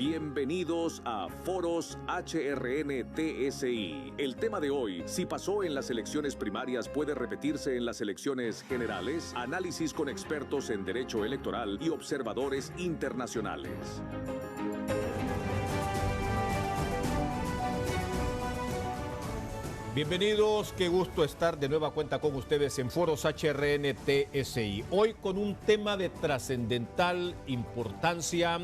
Bienvenidos a Foros HRN TSI. El tema de hoy: si pasó en las elecciones primarias, ¿puede repetirse en las elecciones generales? Análisis con expertos en derecho electoral y observadores internacionales. Bienvenidos, qué gusto estar de nueva cuenta con ustedes en Foros HRN TSI. Hoy con un tema de trascendental importancia,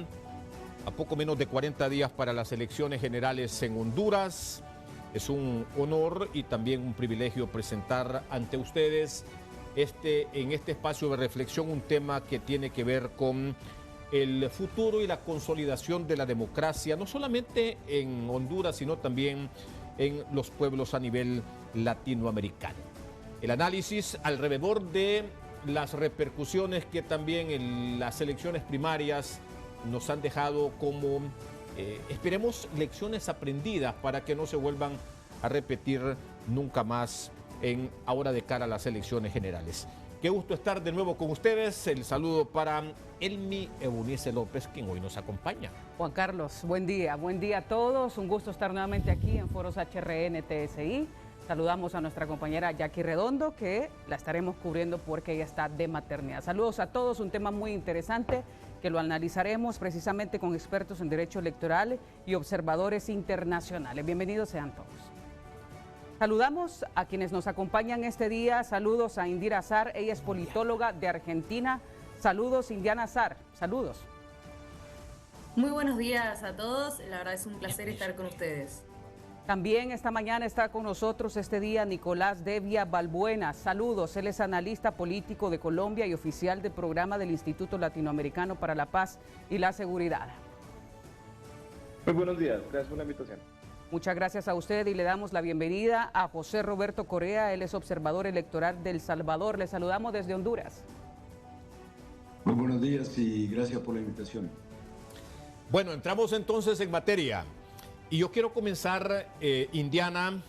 a poco menos de 40 días para las elecciones generales en Honduras. Es un honor y también un privilegio presentar ante ustedes en este espacio de reflexión un tema que tiene que ver con el futuro y la consolidación de la democracia, no solamente en Honduras, sino también en los pueblos a nivel latinoamericano. El análisis alrededor de las repercusiones que también en las elecciones primarias nos han dejado como, esperemos, lecciones aprendidas para que no se vuelvan a repetir nunca más ahora de cara a las elecciones generales. Qué gusto estar de nuevo con ustedes. El saludo para Elmi Eunice López, quien hoy nos acompaña. Juan Carlos, buen día a todos. Un gusto estar nuevamente aquí en Foros HRN TSI. Saludamos a nuestra compañera Jackie Redondo, que la estaremos cubriendo porque ella está de maternidad. Saludos a todos, un tema muy interesante que lo analizaremos precisamente con expertos en derecho electoral y observadores internacionales. Bienvenidos sean todos. Saludamos a quienes nos acompañan este día. Saludos a Indira Azar, ella es politóloga de Argentina. Saludos, Indiana Azar. Saludos. Muy buenos días a todos. La verdad es un placer estar con ustedes. También esta mañana está con nosotros este día Nicolás Devia Balbuena. Saludos, él es analista político de Colombia y oficial del programa del Instituto Latinoamericano para la Paz y la Seguridad. Muy buenos días, gracias por la invitación. Muchas gracias a usted y le damos la bienvenida a José Roberto Correa, él es observador electoral de El Salvador. Le saludamos desde Honduras. Muy buenos días y gracias por la invitación. Bueno, entramos entonces en materia. Y yo quiero comenzar, Indiana,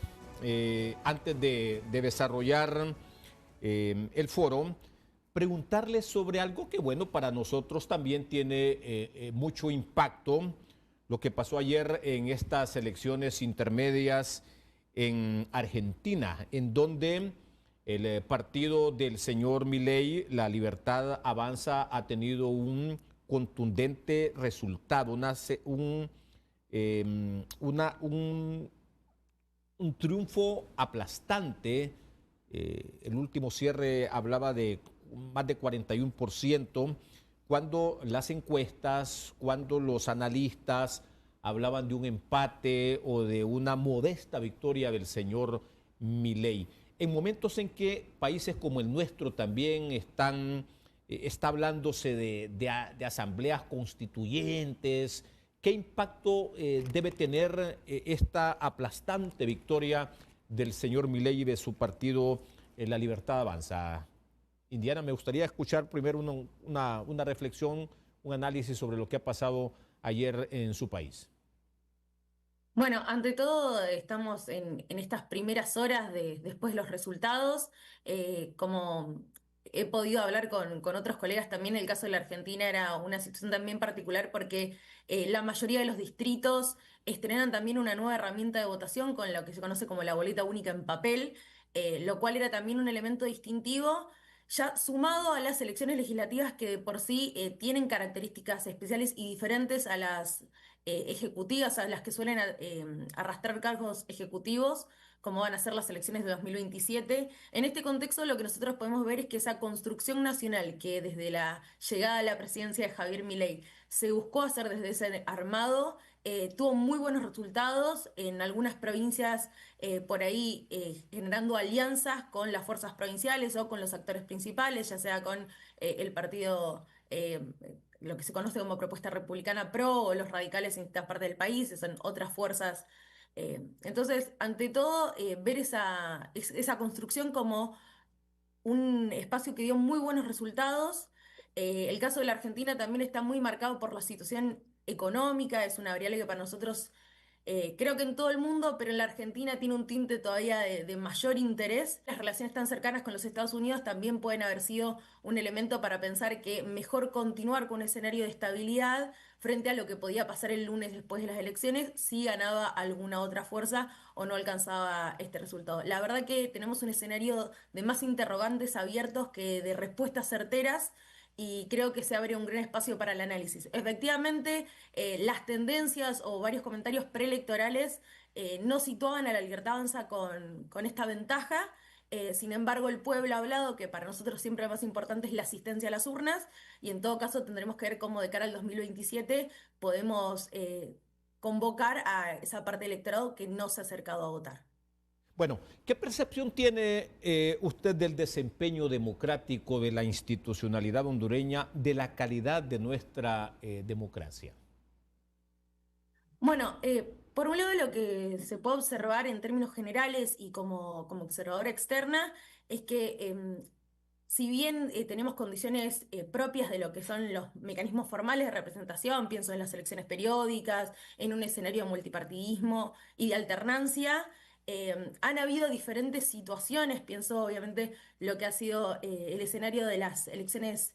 antes de desarrollar el foro, preguntarle sobre algo que, bueno, para nosotros también tiene mucho impacto. Lo que pasó ayer en estas elecciones intermedias en Argentina, en donde el partido del señor Milei, La Libertad Avanza, ha tenido un contundente resultado, un triunfo aplastante. El último cierre hablaba de más de 41%. Cuando las encuestas, cuando los analistas hablaban de un empate o de una modesta victoria del señor Milei. En momentos en que países como el nuestro también está hablándose de asambleas constituyentes, ¿qué impacto debe tener esta aplastante victoria del señor Milei y de su partido La Libertad Avanza? Indiana, me gustaría escuchar primero una reflexión, un análisis sobre lo que ha pasado ayer en su país. Bueno, ante todo estamos en estas primeras horas después de los resultados. Como he podido hablar con otros colegas también, el caso de la Argentina era una situación también particular porque la mayoría de los distritos estrenan también una nueva herramienta de votación con lo que se conoce como la boleta única en papel, lo cual era también un elemento distintivo, ya sumado a las elecciones legislativas que de por sí tienen características especiales y diferentes a las ejecutivas, a las que suelen arrastrar cargos ejecutivos, como van a ser las elecciones de 2027. En este contexto, lo que nosotros podemos ver es que esa construcción nacional que desde la llegada a la presidencia de Javier Milei se buscó hacer desde ese armado, tuvo muy buenos resultados en algunas provincias, por ahí generando alianzas con las fuerzas provinciales o con los actores principales, ya sea con el partido, lo que se conoce como Propuesta Republicana PRO, o los radicales en esta parte del país, son otras fuerzas. Entonces, ante todo, ver esa construcción como un espacio que dio muy buenos resultados. El caso de la Argentina también está muy marcado por la situación económica, es una variable que para nosotros Creo que en todo el mundo, pero en la Argentina tiene un tinte todavía de mayor interés. Las relaciones tan cercanas con los Estados Unidos también pueden haber sido un elemento para pensar que mejor continuar con un escenario de estabilidad frente a lo que podía pasar el lunes después de las elecciones si ganaba alguna otra fuerza o no alcanzaba este resultado. La verdad que tenemos un escenario de más interrogantes abiertos que de respuestas certeras y creo que se abre un gran espacio para el análisis. Efectivamente, las tendencias o varios comentarios preelectorales no situaban a la Libertad Avanza con esta ventaja. Sin embargo, el pueblo ha hablado que para nosotros siempre lo más importante es la asistencia a las urnas y en todo caso tendremos que ver cómo de cara al 2027 podemos convocar a esa parte del electorado que no se ha acercado a votar. Bueno, ¿qué percepción tiene usted del desempeño democrático, de la institucionalidad hondureña, de la calidad de nuestra democracia? Bueno, por un lado lo que se puede observar en términos generales y como observadora externa es que si bien tenemos condiciones propias de lo que son los mecanismos formales de representación, pienso en las elecciones periódicas, en un escenario de multipartidismo y de alternancia, han habido diferentes situaciones, pienso obviamente lo que ha sido el escenario de las elecciones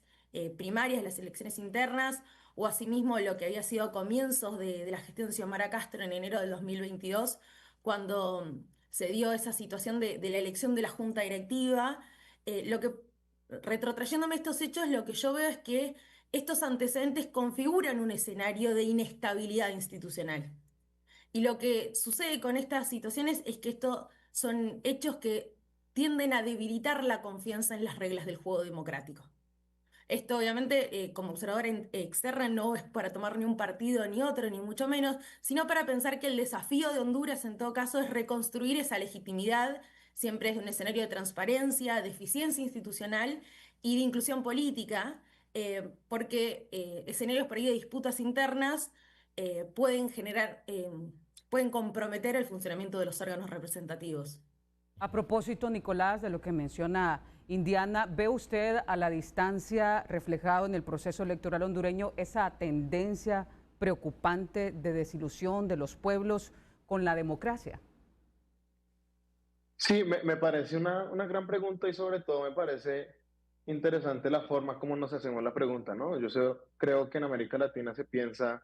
primarias, las elecciones internas, o asimismo lo que había sido comienzos de la gestión de Xiomara Castro en enero del 2022, cuando se dio esa situación de la elección de la junta directiva. Lo que, retrotrayéndome estos hechos, lo que yo veo es que estos antecedentes configuran un escenario de inestabilidad institucional. Y lo que sucede con estas situaciones es que estos son hechos que tienden a debilitar la confianza en las reglas del juego democrático. Esto obviamente como observadora externa no es para tomar ni un partido ni otro, ni mucho menos, sino para pensar que el desafío de Honduras en todo caso es reconstruir esa legitimidad, siempre es un escenario de transparencia, de eficiencia institucional y de inclusión política, porque escenarios por ahí de disputas internas pueden generar, pueden comprometer el funcionamiento de los órganos representativos. A propósito, Nicolás, de lo que menciona Indiana, ¿ve usted a la distancia reflejado en el proceso electoral hondureño esa tendencia preocupante de desilusión de los pueblos con la democracia? Sí, me parece una gran pregunta y sobre todo me parece interesante la forma como nos hacemos la pregunta, ¿no? Creo que en América Latina se piensa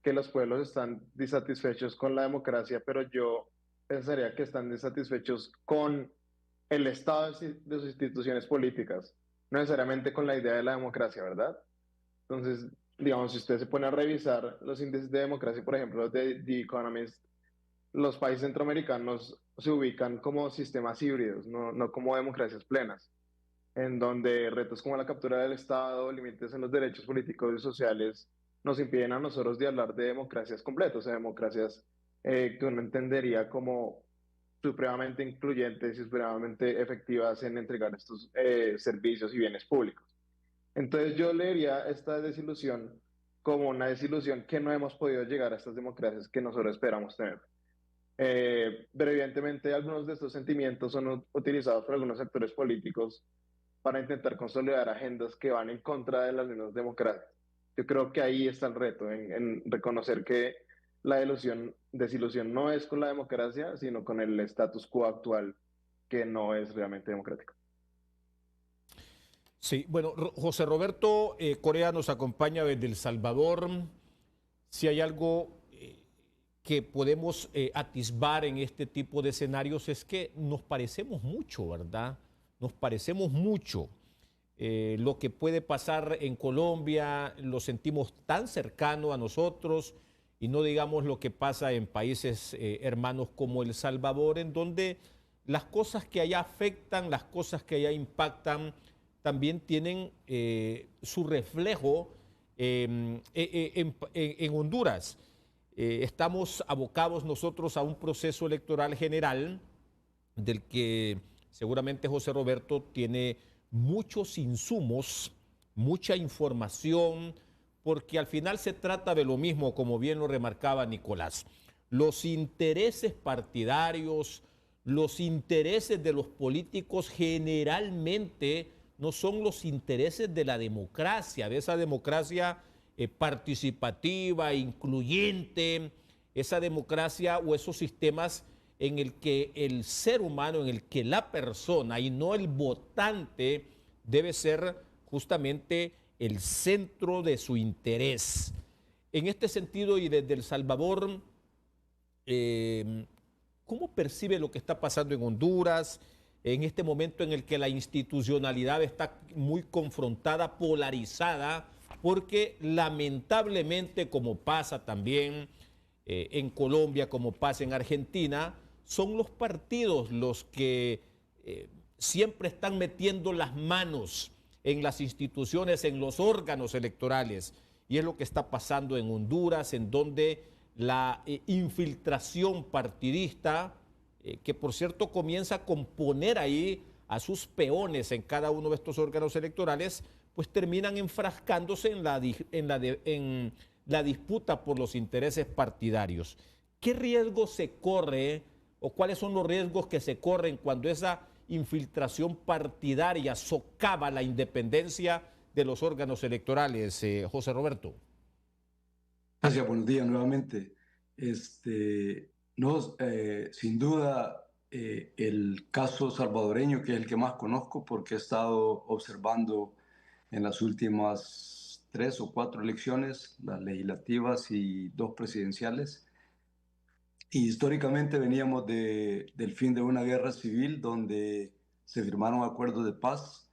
que los pueblos están disatisfechos con la democracia, pero yo pensaría que están disatisfechos con el estado de sus instituciones políticas, no necesariamente con la idea de la democracia, ¿verdad? Entonces, digamos, si usted se pone a revisar los índices de democracia, por ejemplo, de The Economist, los países centroamericanos se ubican como sistemas híbridos, no como democracias plenas, en donde retos como la captura del Estado, límites en los derechos políticos y sociales, nos impiden a nosotros de hablar de democracias completas, o sea, democracias que uno entendería como supremamente incluyentes y supremamente efectivas en entregar estos servicios y bienes públicos. Entonces yo leería esta desilusión como una desilusión que no hemos podido llegar a estas democracias que nosotros esperamos tener. Pero evidentemente algunos de estos sentimientos son utilizados por algunos actores políticos para intentar consolidar agendas que van en contra de las mismas democracias. Yo creo que ahí está el reto, en reconocer que la desilusión no es con la democracia, sino con el status quo actual, que no es realmente democrático. Sí, bueno, José Roberto Corea nos acompaña desde El Salvador. Si hay algo que podemos atisbar en este tipo de escenarios es que nos parecemos mucho, ¿verdad? Nos parecemos mucho. Lo que puede pasar en Colombia lo sentimos tan cercano a nosotros y no digamos lo que pasa en países hermanos como El Salvador, en donde las cosas que allá afectan, las cosas que allá impactan, también tienen su reflejo en Honduras. Estamos abocados nosotros a un proceso electoral general del que seguramente José Roberto tiene muchos insumos, mucha información, porque al final se trata de lo mismo, como bien lo remarcaba Nicolás. Los intereses partidarios, los intereses de los políticos generalmente no son los intereses de la democracia, de esa democracia participativa, incluyente, esa democracia o esos sistemas en el que el ser humano, en el que la persona y no el votante debe ser justamente el centro de su interés. En este sentido y desde El Salvador, ¿cómo percibe lo que está pasando en Honduras en este momento en el que la institucionalidad está muy confrontada, polarizada, porque lamentablemente, como pasa también en Colombia, como pasa en Argentina, son los partidos los que siempre están metiendo las manos en las instituciones, en los órganos electorales? Y es lo que está pasando en Honduras, en donde la infiltración partidista, que por cierto comienza a componer ahí a sus peones en cada uno de estos órganos electorales, pues terminan enfrascándose en la disputa por los intereses partidarios. ¿Qué riesgo se corre o cuáles son los riesgos que se corren cuando esa infiltración partidaria socava la independencia de los órganos electorales, José Roberto? Gracias, buenos días nuevamente. No, sin duda, el caso salvadoreño, que es el que más conozco porque he estado observando en las últimas 3 o 4 elecciones, las legislativas y 2 presidenciales. Y históricamente veníamos del fin de una guerra civil donde se firmaron acuerdos de paz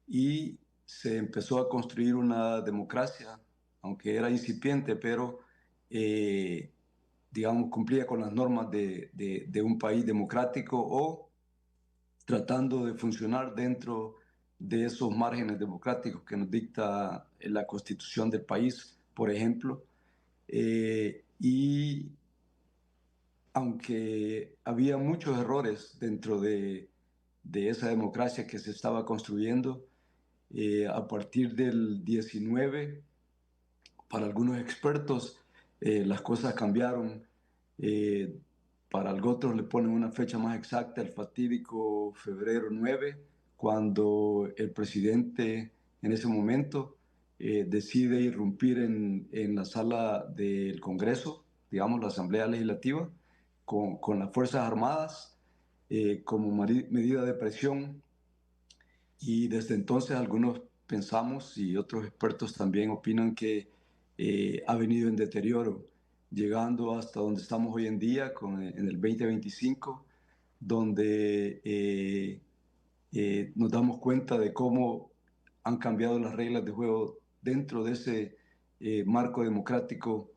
y se empezó a construir una democracia, aunque era incipiente, pero digamos, cumplía con las normas de un país democrático o tratando de funcionar dentro de esos márgenes democráticos que nos dicta la constitución del país, por ejemplo. Y aunque había muchos errores dentro de esa democracia que se estaba construyendo, a partir del 19, para algunos expertos, las cosas cambiaron. Para otros le ponen una fecha más exacta, el fatídico febrero 9, cuando el presidente en ese momento decide irrumpir en la sala del Congreso, digamos, la Asamblea Legislativa, con las Fuerzas Armadas como medida de presión. Y desde entonces algunos pensamos y otros expertos también opinan que ha venido en deterioro, llegando hasta donde estamos hoy en día, en el 2025, donde nos damos cuenta de cómo han cambiado las reglas de juego dentro de ese marco democrático,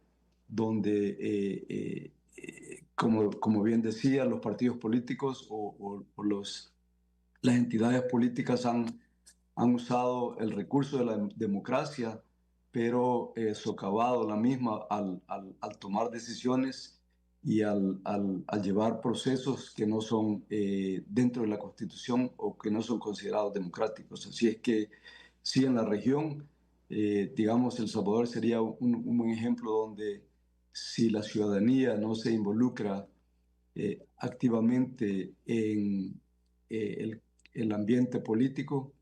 donde, como bien decía, los partidos políticos o las entidades políticas han usado el recurso de la democracia, pero socavado la misma al tomar decisiones y al llevar procesos que no son dentro de la Constitución o que no son considerados democráticos. Así es que sí, en la región, digamos, El Salvador sería un buen ejemplo donde si la ciudadanía no se involucra activamente en el ambiente político,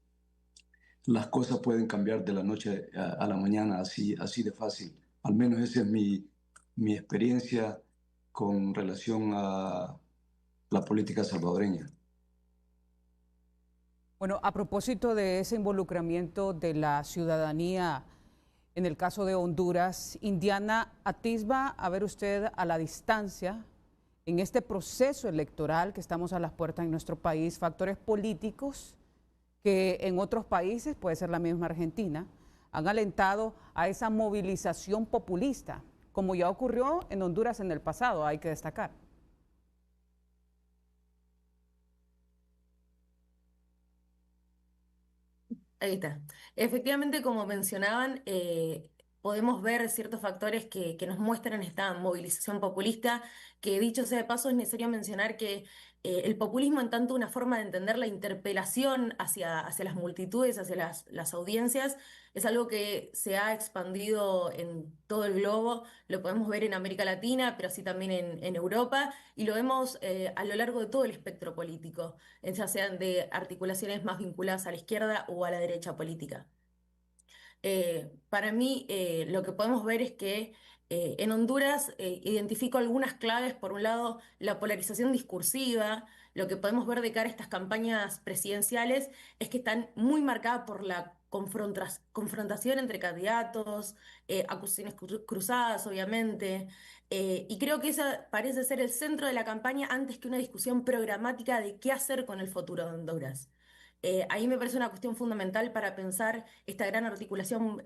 las cosas pueden cambiar de la noche a la mañana, así de fácil. Al menos esa es mi experiencia con relación a la política salvadoreña. Bueno, a propósito de ese involucramiento de la ciudadanía en el caso de Honduras, Indiana, atisba a ver usted a la distancia en este proceso electoral que estamos a las puertas en nuestro país, factores políticos que en otros países, puede ser la misma Argentina, han alentado a esa movilización populista, como ya ocurrió en Honduras en el pasado, hay que destacar. Ahí está. Efectivamente, como mencionaban, podemos ver ciertos factores que nos muestran esta movilización populista, que dicho sea de paso, es necesario mencionar que el populismo en tanto una forma de entender la interpelación hacia las multitudes, hacia las audiencias, es algo que se ha expandido en todo el globo, lo podemos ver en América Latina, pero así también en Europa, y lo vemos a lo largo de todo el espectro político, ya sean de articulaciones más vinculadas a la izquierda o a la derecha política. Para mí, lo que podemos ver es que en Honduras identifico algunas claves. Por un lado, la polarización discursiva. Lo que podemos ver de cara a estas campañas presidenciales es que están muy marcadas por la confrontación entre candidatos, acusaciones cruzadas, obviamente. Y creo que esa parece ser el centro de la campaña antes que una discusión programática de qué hacer con el futuro de Honduras. Ahí me parece una cuestión fundamental para pensar esta gran articulación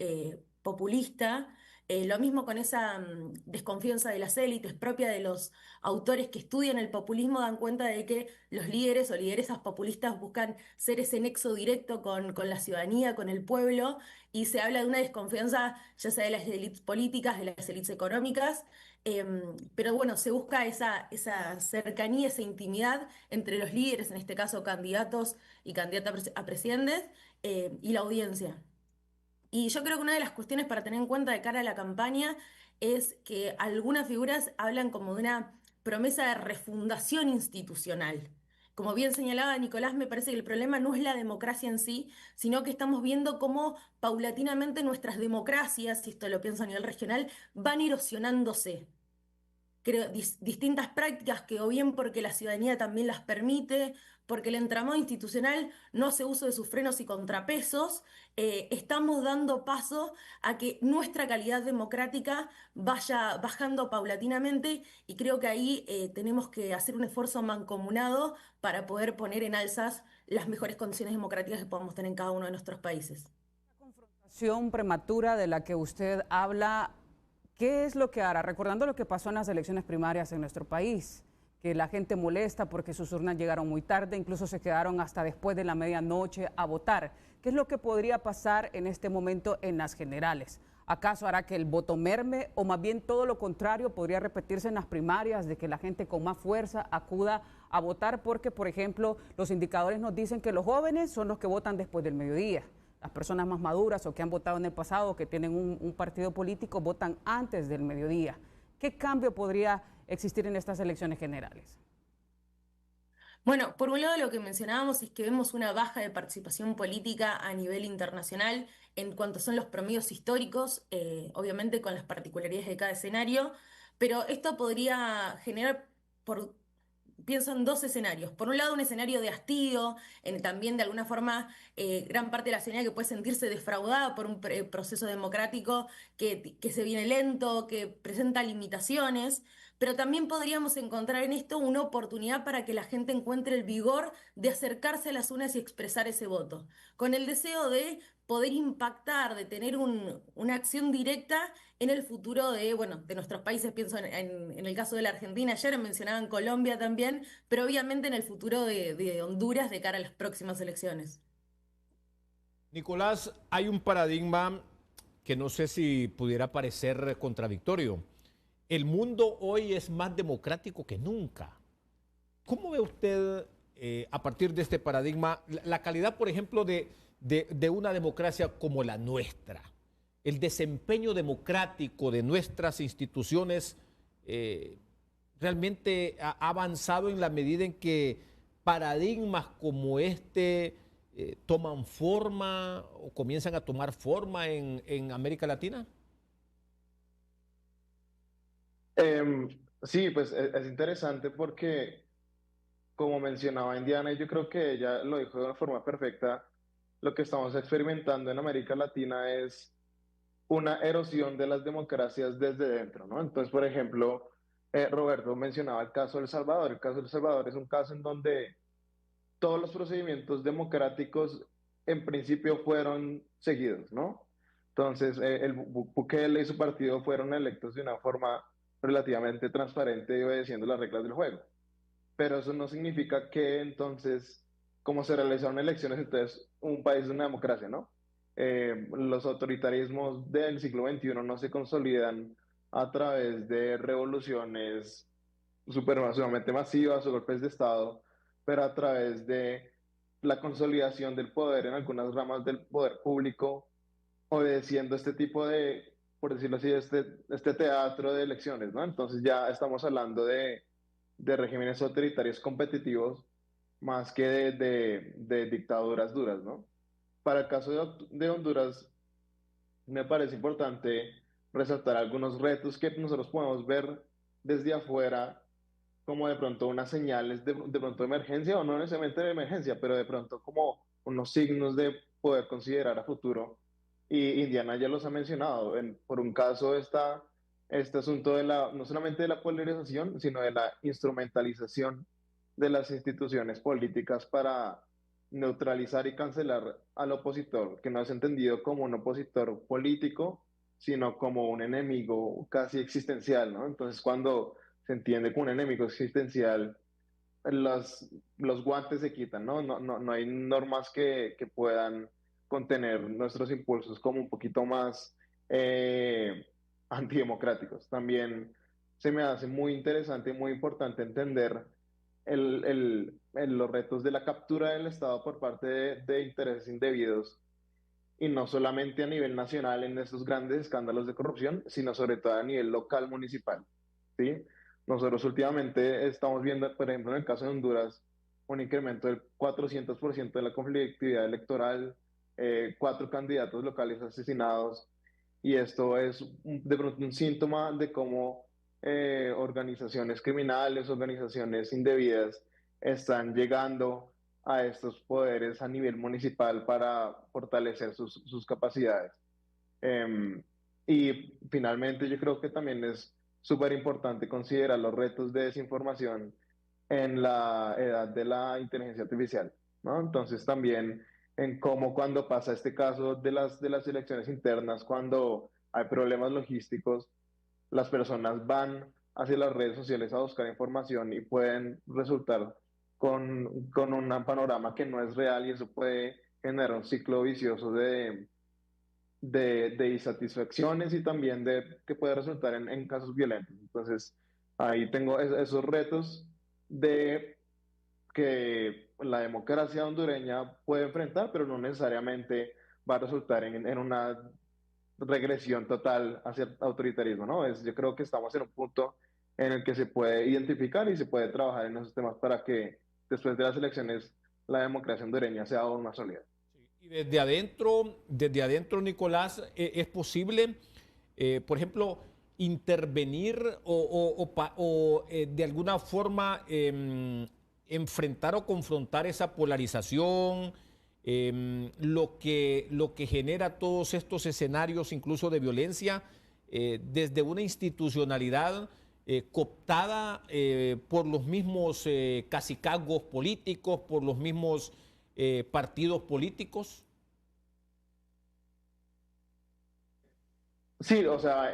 populista. Lo mismo con esa desconfianza de las élites propia de los autores que estudian el populismo, dan cuenta de que los líderes o lideresas populistas buscan ser ese nexo directo con la ciudadanía, con el pueblo, y se habla de una desconfianza ya sea de las élites políticas, de las élites económicas, pero bueno, se busca esa cercanía, esa intimidad entre los líderes, en este caso candidatos y candidatas a presidentes, y la audiencia. Y yo creo que una de las cuestiones para tener en cuenta de cara a la campaña es que algunas figuras hablan como de una promesa de refundación institucional. Como bien señalaba Nicolás, me parece que el problema no es la democracia en sí, sino que estamos viendo cómo paulatinamente nuestras democracias, si esto lo pienso a nivel regional, van erosionándose. Creo, distintas prácticas que o bien porque la ciudadanía también las permite, porque el entramado institucional no hace uso de sus frenos y contrapesos, estamos dando paso a que nuestra calidad democrática vaya bajando paulatinamente, y creo que ahí tenemos que hacer un esfuerzo mancomunado para poder poner en alzas las mejores condiciones democráticas que podamos tener en cada uno de nuestros países. La confrontación prematura de la que usted habla, ¿qué es lo que hará? Recordando lo que pasó en las elecciones primarias en nuestro país, que la gente molesta porque sus urnas llegaron muy tarde, incluso se quedaron hasta después de la medianoche a votar. ¿Qué es lo que podría pasar en este momento en las generales? ¿Acaso hará que el voto merme o más bien todo lo contrario podría repetirse en las primarias, de que la gente con más fuerza acuda a votar? Porque, por ejemplo, los indicadores nos dicen que los jóvenes son los que votan después del mediodía. Las personas más maduras o que han votado en el pasado, que tienen un partido político, votan antes del mediodía. ¿Qué cambio podría existir en estas elecciones generales? Bueno, por un lado lo que mencionábamos es que vemos una baja de participación política a nivel internacional en cuanto son los promedios históricos, obviamente con las particularidades de cada escenario, pero esto podría generar, pienso en dos escenarios. Por un lado, un escenario de hastío, también de alguna forma gran parte de la ciudadanía que puede sentirse defraudada por un proceso democrático que se viene lento, que presenta limitaciones, pero también podríamos encontrar en esto una oportunidad para que la gente encuentre el vigor de acercarse a las urnas y expresar ese voto, con el deseo de poder impactar, de tener una acción directa en el futuro de, bueno, de nuestros países. Pienso en el caso de la Argentina, ayer mencionaban Colombia también, pero obviamente en el futuro de Honduras de cara a las próximas elecciones. Nicolás, hay un paradigma que no sé si pudiera parecer contradictorio. El mundo hoy es más democrático que nunca. ¿Cómo ve usted, a partir de este paradigma, la calidad, por ejemplo, de una democracia como la nuestra? El desempeño democrático de nuestras instituciones realmente ha avanzado en la medida en que paradigmas como este toman forma o comienzan a tomar forma en América Latina. Sí, pues es interesante porque, como mencionaba Indiana, y yo creo que ella lo dijo de una forma perfecta, lo que estamos experimentando en América Latina es una erosión de las democracias desde dentro, ¿no? Entonces, por ejemplo, Roberto mencionaba el caso de El Salvador. El caso de El Salvador es un caso en donde todos los procedimientos democráticos en principio fueron seguidos, ¿no? Entonces, Bukele y su partido fueron electos de una forma relativamente transparente y obedeciendo las reglas del juego. Pero eso no significa que entonces, como se realizaron elecciones, entonces un país es una democracia, ¿no? Los autoritarismos del siglo XXI no se consolidan a través de revoluciones sumamente masivas o golpes de Estado, pero a través de la consolidación del poder en algunas ramas del poder público, obedeciendo este tipo de, por decirlo así, este teatro de elecciones, ¿no? Entonces ya estamos hablando de regímenes autoritarios competitivos más que de dictaduras duras, ¿no? Para el caso de Honduras, me parece importante resaltar algunos retos que nosotros podemos ver desde afuera como de pronto unas señales de pronto de emergencia o no necesariamente de emergencia, pero de pronto como unos signos de poder considerar a futuro. Y Indiana ya los ha mencionado. Por un caso está este asunto de no solamente de la polarización, sino de la instrumentalización de las instituciones políticas para neutralizar y cancelar al opositor, que no es entendido como un opositor político, sino como un enemigo casi existencial, ¿no? Entonces, cuando se entiende como un enemigo existencial, los guantes se quitan, ¿no? No hay normas que puedan contener nuestros impulsos como un poquito más antidemocráticos. También se me hace muy interesante y muy importante entender los retos de la captura del Estado por parte de intereses indebidos y no solamente a nivel nacional en estos grandes escándalos de corrupción, sino sobre todo a nivel local municipal, ¿sí? Nosotros últimamente estamos viendo, por ejemplo, en el caso de Honduras, un incremento del 400% de la conflictividad electoral, 4 candidatos locales asesinados, y esto es de pronto un síntoma de cómo organizaciones criminales, organizaciones indebidas están llegando a estos poderes a nivel municipal para fortalecer sus capacidades. Y finalmente yo creo que también es súper importante considerar los retos de desinformación en la edad de la inteligencia artificial, ¿no? Entonces también en cómo cuando pasa este caso de las elecciones internas, cuando hay problemas logísticos, las personas van hacia las redes sociales a buscar información y pueden resultar con un panorama que no es real y eso puede generar un ciclo vicioso de insatisfacciones y también que puede resultar en casos violentos. Entonces, ahí tengo esos retos de que la democracia hondureña puede enfrentar, pero no necesariamente va a resultar en una regresión total hacia el autoritarismo, ¿no? Yo creo que estamos en un punto en el que se puede identificar y se puede trabajar en esos temas para que después de las elecciones la democracia hondureña sea aún más sólida. Y desde adentro, Nicolás, ¿es posible, por ejemplo, intervenir o de alguna forma enfrentar o confrontar esa polarización, lo que genera todos estos escenarios, incluso de violencia, desde una institucionalidad cooptada por los mismos cacicazgos políticos, por los mismos partidos políticos? Sí, o sea,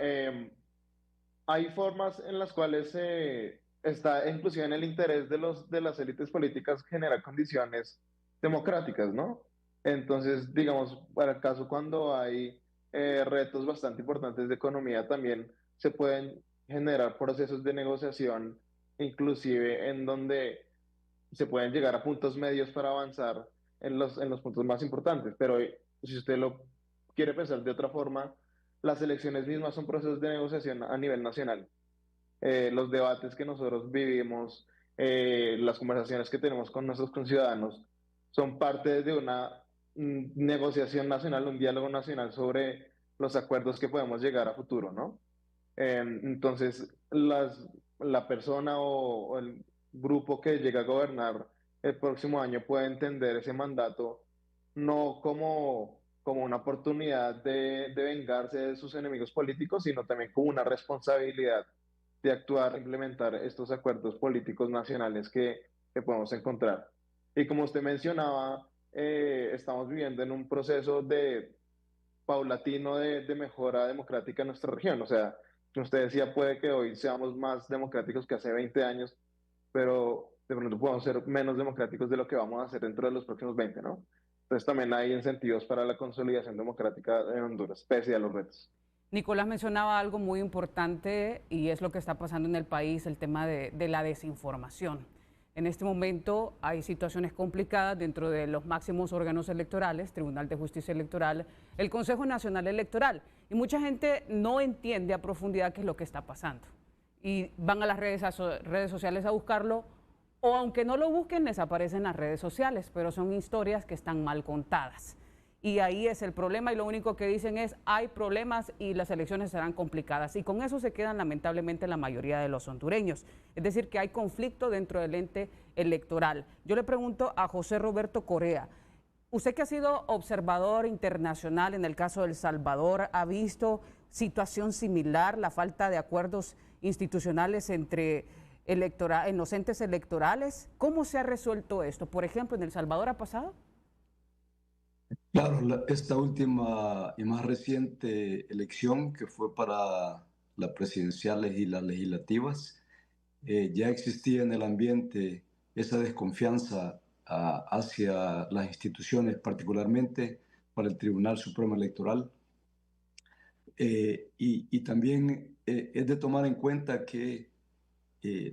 hay formas en las cuales está inclusive en el interés de las élites políticas generar condiciones democráticas, ¿no? Entonces, digamos, para el caso cuando hay retos bastante importantes de economía, también se pueden generar procesos de negociación, inclusive en donde se pueden llegar a puntos medios para avanzar en los puntos más importantes. Pero si usted lo quiere pensar de otra forma, las elecciones mismas son procesos de negociación a nivel nacional. Los debates que nosotros vivimos, las conversaciones que tenemos con nuestros conciudadanos, son parte de una negociación nacional, un diálogo nacional sobre los acuerdos que podemos llegar a futuro, ¿no? Entonces, la persona o el grupo que llega a gobernar el próximo año puede entender ese mandato no como una oportunidad de vengarse de sus enemigos políticos, sino también como una responsabilidad de actuar, implementar estos acuerdos políticos nacionales que podemos encontrar. Y como usted mencionaba, estamos viviendo en un proceso paulatino de mejora democrática en nuestra región. O sea, como usted decía, puede que hoy seamos más democráticos que hace 20 años, pero de pronto podemos ser menos democráticos de lo que vamos a hacer dentro de los próximos 20, ¿no? Entonces también hay incentivos para la consolidación democrática en Honduras, pese a los retos. Nicolás mencionaba algo muy importante y es lo que está pasando en el país, el tema de la desinformación. En este momento hay situaciones complicadas dentro de los máximos órganos electorales, Tribunal de Justicia Electoral, el Consejo Nacional Electoral, y mucha gente no entiende a profundidad qué es lo que está pasando. Y van a las redes sociales a buscarlo, o aunque no lo busquen, les aparecen las redes sociales, pero son historias que están mal contadas. y ahí es el problema, y lo único que dicen es hay problemas y las elecciones serán complicadas, y con eso se quedan lamentablemente la mayoría de los hondureños. Es decir, que hay conflicto dentro del ente electoral. Yo le pregunto a José Roberto Correa, usted que ha sido observador internacional en el caso de El Salvador, ¿ha visto situación similar, la falta de acuerdos institucionales entre en los entes electorales? ¿Cómo se ha resuelto esto? Por ejemplo, ¿en El Salvador ha pasado? Claro, esta última y más reciente elección, que fue para las presidenciales y las legislativas, ya existía en el ambiente esa desconfianza hacia las instituciones, particularmente para el Tribunal Supremo Electoral. Y también es de tomar en cuenta que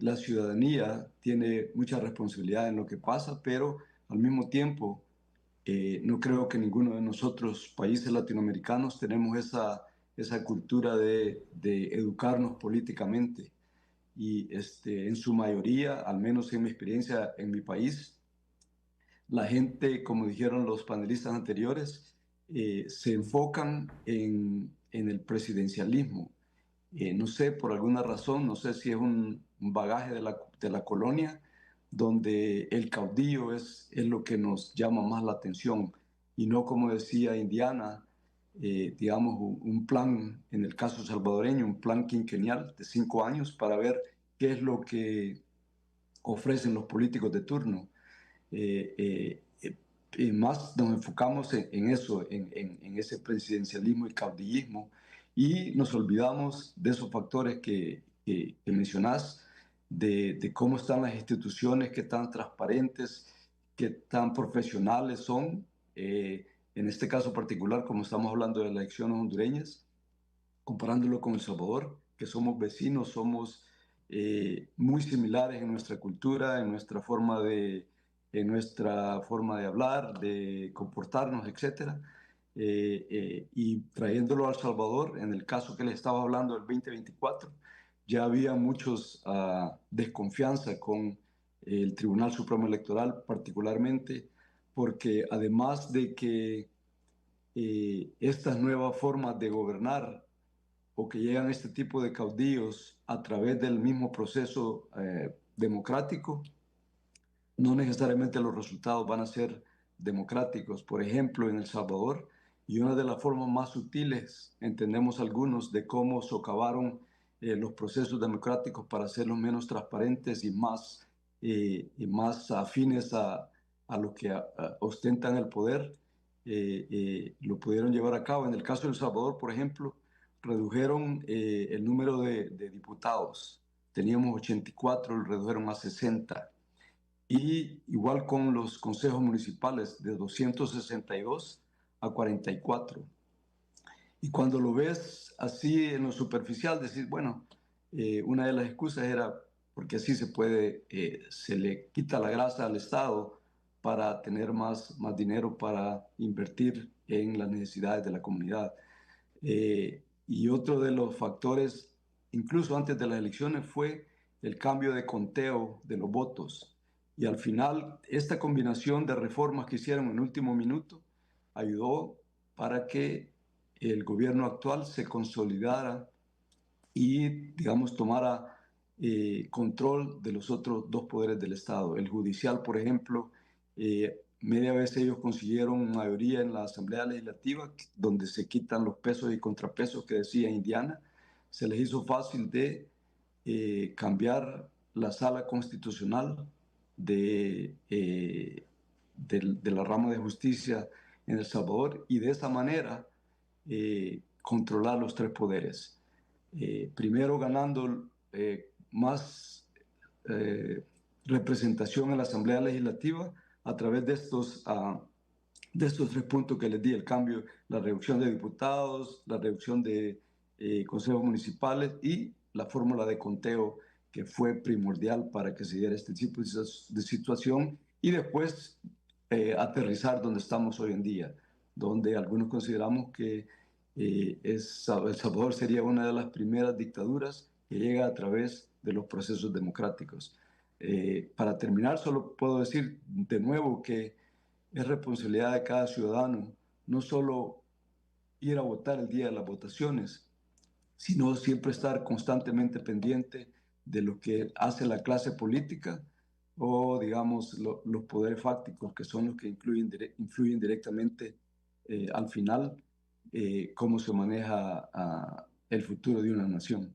la ciudadanía tiene mucha responsabilidad en lo que pasa, pero al mismo tiempo no creo que ninguno de nosotros, países latinoamericanos, tenemos esa cultura de educarnos políticamente. Y en su mayoría, al menos en mi experiencia en mi país, la gente, como dijeron los panelistas anteriores, se enfocan en el presidencialismo. No sé, por alguna razón, no sé si es un bagaje de la colonia, donde el caudillo es lo que nos llama más la atención y no, como decía Indiana, digamos, un plan, en el caso salvadoreño, un plan quinquenal de 5 años para ver qué es lo que ofrecen los políticos de turno. Y más nos enfocamos en eso, en ese presidencialismo y caudillismo, y nos olvidamos de esos factores que mencionás, de cómo están las instituciones, qué tan transparentes, qué tan profesionales son. En este caso particular, como estamos hablando de las elecciones hondureñas, comparándolo con El Salvador, que somos vecinos, somos muy similares en nuestra cultura, en nuestra forma de hablar, de comportarnos, etc. Y trayéndolo a El Salvador, en el caso que les estaba hablando del 2024, ya había muchos desconfianza con el Tribunal Supremo Electoral, particularmente porque además de que estas nuevas formas de gobernar o que llegan este tipo de caudillos a través del mismo proceso democrático, no necesariamente los resultados van a ser democráticos. Por ejemplo, en El Salvador, y una de las formas más sutiles, entendemos algunos, de cómo socavaron los procesos democráticos para hacerlos menos transparentes y más afines a lo que ostentan el poder, lo pudieron llevar a cabo. En el caso de El Salvador, por ejemplo, redujeron el número de diputados. Teníamos 84, lo redujeron a 60. Y igual con los consejos municipales, de 262 a 44. Y cuando lo ves así en lo superficial, decís, bueno, una de las excusas era porque así se le quita la grasa al Estado para tener más dinero para invertir en las necesidades de la comunidad. Y otro de los factores, incluso antes de las elecciones, fue el cambio de conteo de los votos. Y al final, esta combinación de reformas que hicieron en último minuto ayudó para que el gobierno actual se consolidara y, digamos, tomara control de los otros dos poderes del Estado. El judicial, por ejemplo, media vez ellos consiguieron mayoría en la Asamblea Legislativa, donde se quitan los pesos y contrapesos que decía Indiana. Se les hizo fácil de cambiar la sala constitucional de la rama de justicia en El Salvador, y de esa manera controlar los tres poderes. Primero ganando más representación en la Asamblea Legislativa a través de estos 3 puntos que les di: el cambio, la reducción de diputados, la reducción de consejos municipales y la fórmula de conteo, que fue primordial para que se diera este tipo de situación, y después aterrizar donde estamos hoy en día, donde algunos consideramos que El Salvador sería una de las primeras dictaduras que llega a través de los procesos democráticos. Para terminar, solo puedo decir de nuevo que es responsabilidad de cada ciudadano no solo ir a votar el día de las votaciones, sino siempre estar constantemente pendiente de lo que hace la clase política o, digamos, los poderes fácticos, que son los que influyen directamente al final cómo se maneja el futuro de una nación.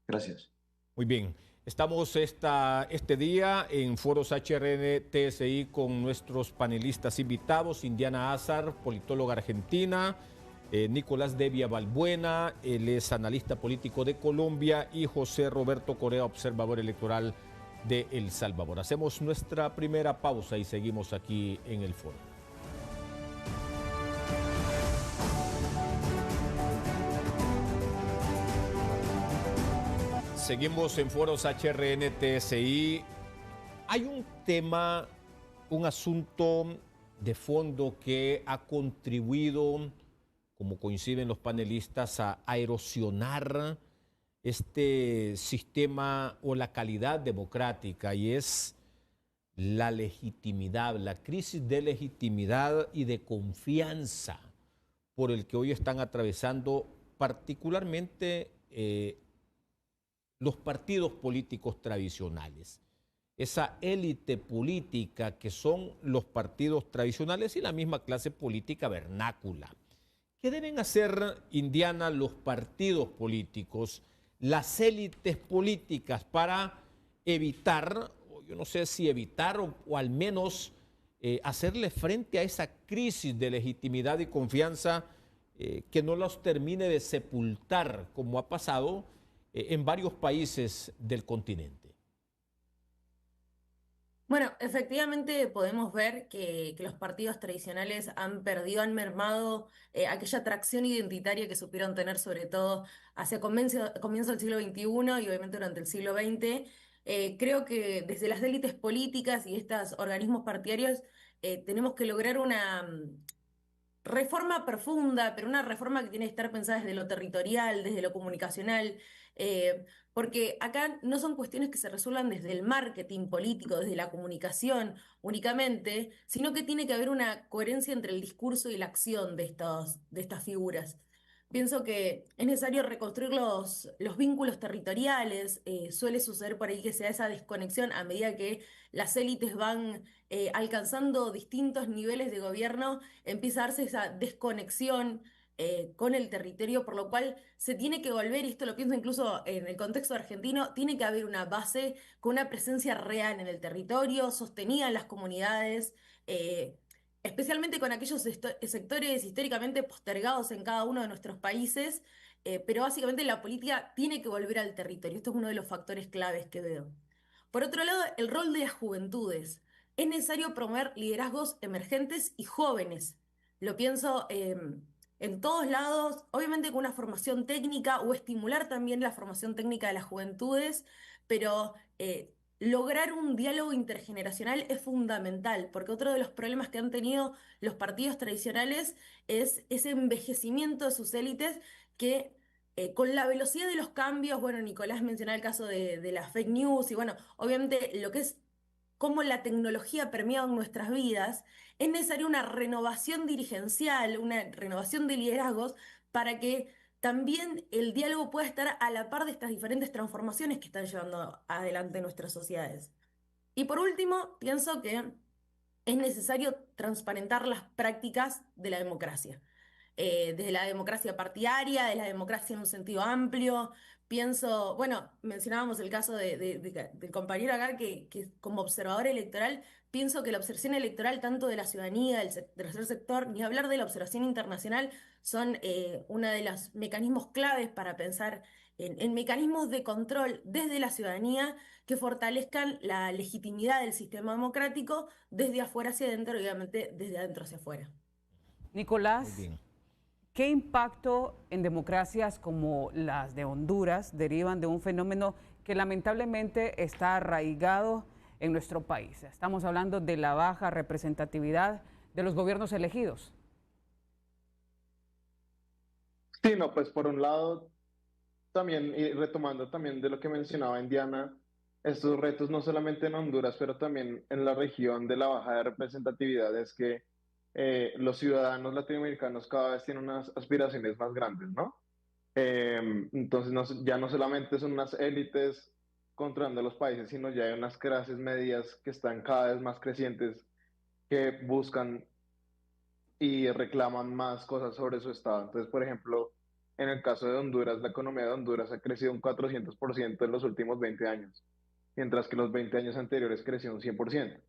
Gracias. Muy bien. Estamos este día en Foros HRN TSI con nuestros panelistas invitados, Indiana Azar, politóloga argentina, Nicolás Devia Balbuena, él es analista político de Colombia, y José Roberto Correa, observador electoral de El Salvador. Hacemos nuestra primera pausa y seguimos aquí en el foro. Seguimos en Foros HRN TSI. Hay un tema, un asunto de fondo que ha contribuido, como coinciden los panelistas, a erosionar este sistema o la calidad democrática, y es la legitimidad, la crisis de legitimidad y de confianza por el que hoy están atravesando particularmente los partidos políticos tradicionales. Esa élite política que son los partidos tradicionales y la misma clase política vernácula. ¿Qué deben hacer, Indiana, los partidos políticos, las élites políticas para evitar, yo no sé si evitar o al menos hacerle frente a esa crisis de legitimidad y confianza que no los termine de sepultar, como ha pasado en varios países del continente? Bueno, efectivamente podemos ver que los partidos tradicionales han perdido, han mermado aquella atracción identitaria que supieron tener sobre todo hacia comienzo del siglo XXI y obviamente durante el siglo XX. Creo que desde las élites políticas y estos organismos partidarios tenemos que lograr una reforma profunda, pero una reforma que tiene que estar pensada desde lo territorial, desde lo comunicacional, porque acá no son cuestiones que se resuelvan desde el marketing político, desde la comunicación únicamente, sino que tiene que haber una coherencia entre el discurso y la acción de estas figuras. Pienso que es necesario reconstruir los vínculos territoriales. Suele suceder por ahí que se da esa desconexión a medida que las élites van alcanzando distintos niveles de gobierno, empieza a darse esa desconexión con el territorio, por lo cual se tiene que volver, y esto lo pienso incluso en el contexto argentino, tiene que haber una base con una presencia real en el territorio, sostenida en las comunidades, especialmente con aquellos sectores históricamente postergados en cada uno de nuestros países, pero básicamente la política tiene que volver al territorio. Esto es uno de los factores claves que veo. Por otro lado, el rol de las juventudes. Es necesario promover liderazgos emergentes y jóvenes. Lo pienso en todos lados, obviamente con una formación técnica o estimular también la formación técnica de las juventudes, pero lograr un diálogo intergeneracional es fundamental, porque otro de los problemas que han tenido los partidos tradicionales es ese envejecimiento de sus élites que con la velocidad de los cambios, bueno, Nicolás mencionaba el caso de las fake news y bueno, obviamente lo que es cómo la tecnología permea en nuestras vidas, es necesaria una renovación dirigencial, una renovación de liderazgos para que también el diálogo pueda estar a la par de estas diferentes transformaciones que están llevando adelante nuestras sociedades. Y por último, pienso que es necesario transparentar las prácticas de la democracia. Desde la democracia partidaria, de la democracia en un sentido amplio. Pienso, bueno, mencionábamos el caso del compañero acá que como observador electoral, pienso que la observación electoral tanto de la ciudadanía, del tercer sector, ni hablar de la observación internacional, son uno de los mecanismos claves para pensar en mecanismos de control desde la ciudadanía que fortalezcan la legitimidad del sistema democrático desde afuera hacia adentro y obviamente desde adentro hacia afuera. Nicolás, ¿qué impacto en democracias como las de Honduras derivan de un fenómeno que lamentablemente está arraigado en nuestro país? Estamos hablando de la baja representatividad de los gobiernos elegidos. Sí, no, pues por un lado, también, y retomando también de lo que mencionaba Indiana, estos retos no solamente en Honduras, pero también en la región de la baja de representatividad, es que los ciudadanos latinoamericanos cada vez tienen unas aspiraciones más grandes, ¿no? Entonces ya no solamente son unas élites controlando los países, sino ya hay unas clases medias que están cada vez más crecientes que buscan y reclaman más cosas sobre su estado. Entonces, por ejemplo, en el caso de Honduras, la economía de Honduras ha crecido un 400% en los últimos 20 años, mientras que los 20 años anteriores creció un 100%.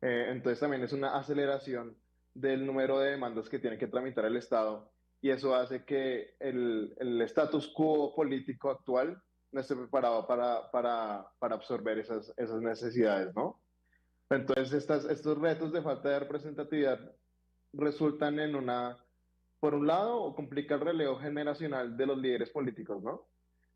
Entonces también es una aceleración del número de demandas que tiene que tramitar el Estado y eso hace que el status quo político actual no esté preparado para absorber esas necesidades, ¿no? Entonces estos retos de falta de representatividad resultan en por un lado, complica el relevo generacional de los líderes políticos, ¿no?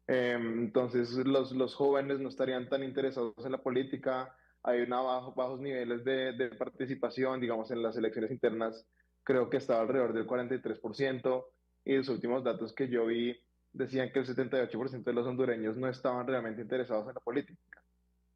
Entonces los jóvenes no estarían tan interesados en la política, hay bajos niveles de participación, digamos, en las elecciones internas, creo que estaba alrededor del 43%, y los últimos datos que yo vi decían que el 78% de los hondureños no estaban realmente interesados en la política.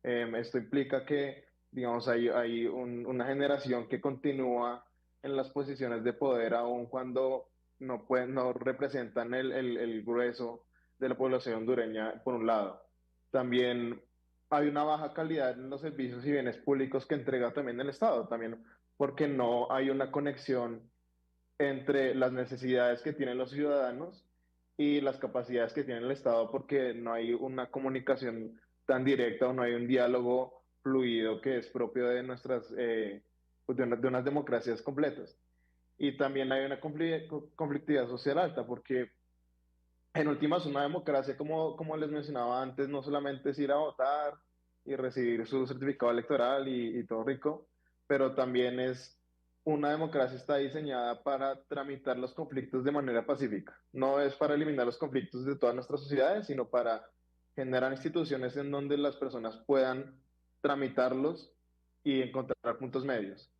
Esto implica que, digamos, hay una generación que continúa en las posiciones de poder aun cuando no representan el grueso de la población hondureña, por un lado. También hay una baja calidad en los servicios y bienes públicos que entrega también el Estado, también porque no hay una conexión entre las necesidades que tienen los ciudadanos y las capacidades que tiene el Estado, porque no hay una comunicación tan directa o no hay un diálogo fluido que es propio de de unas democracias completas. Y también hay una conflictividad social alta, porque en últimas una democracia, como les mencionaba antes, no solamente es ir a votar y recibir su certificado electoral y todo rico, pero también una democracia está diseñada para tramitar los conflictos de manera pacífica. No es para eliminar los conflictos de todas nuestras sociedades, sino para generar instituciones en donde las personas puedan tramitarlos y encontrar puntos medios.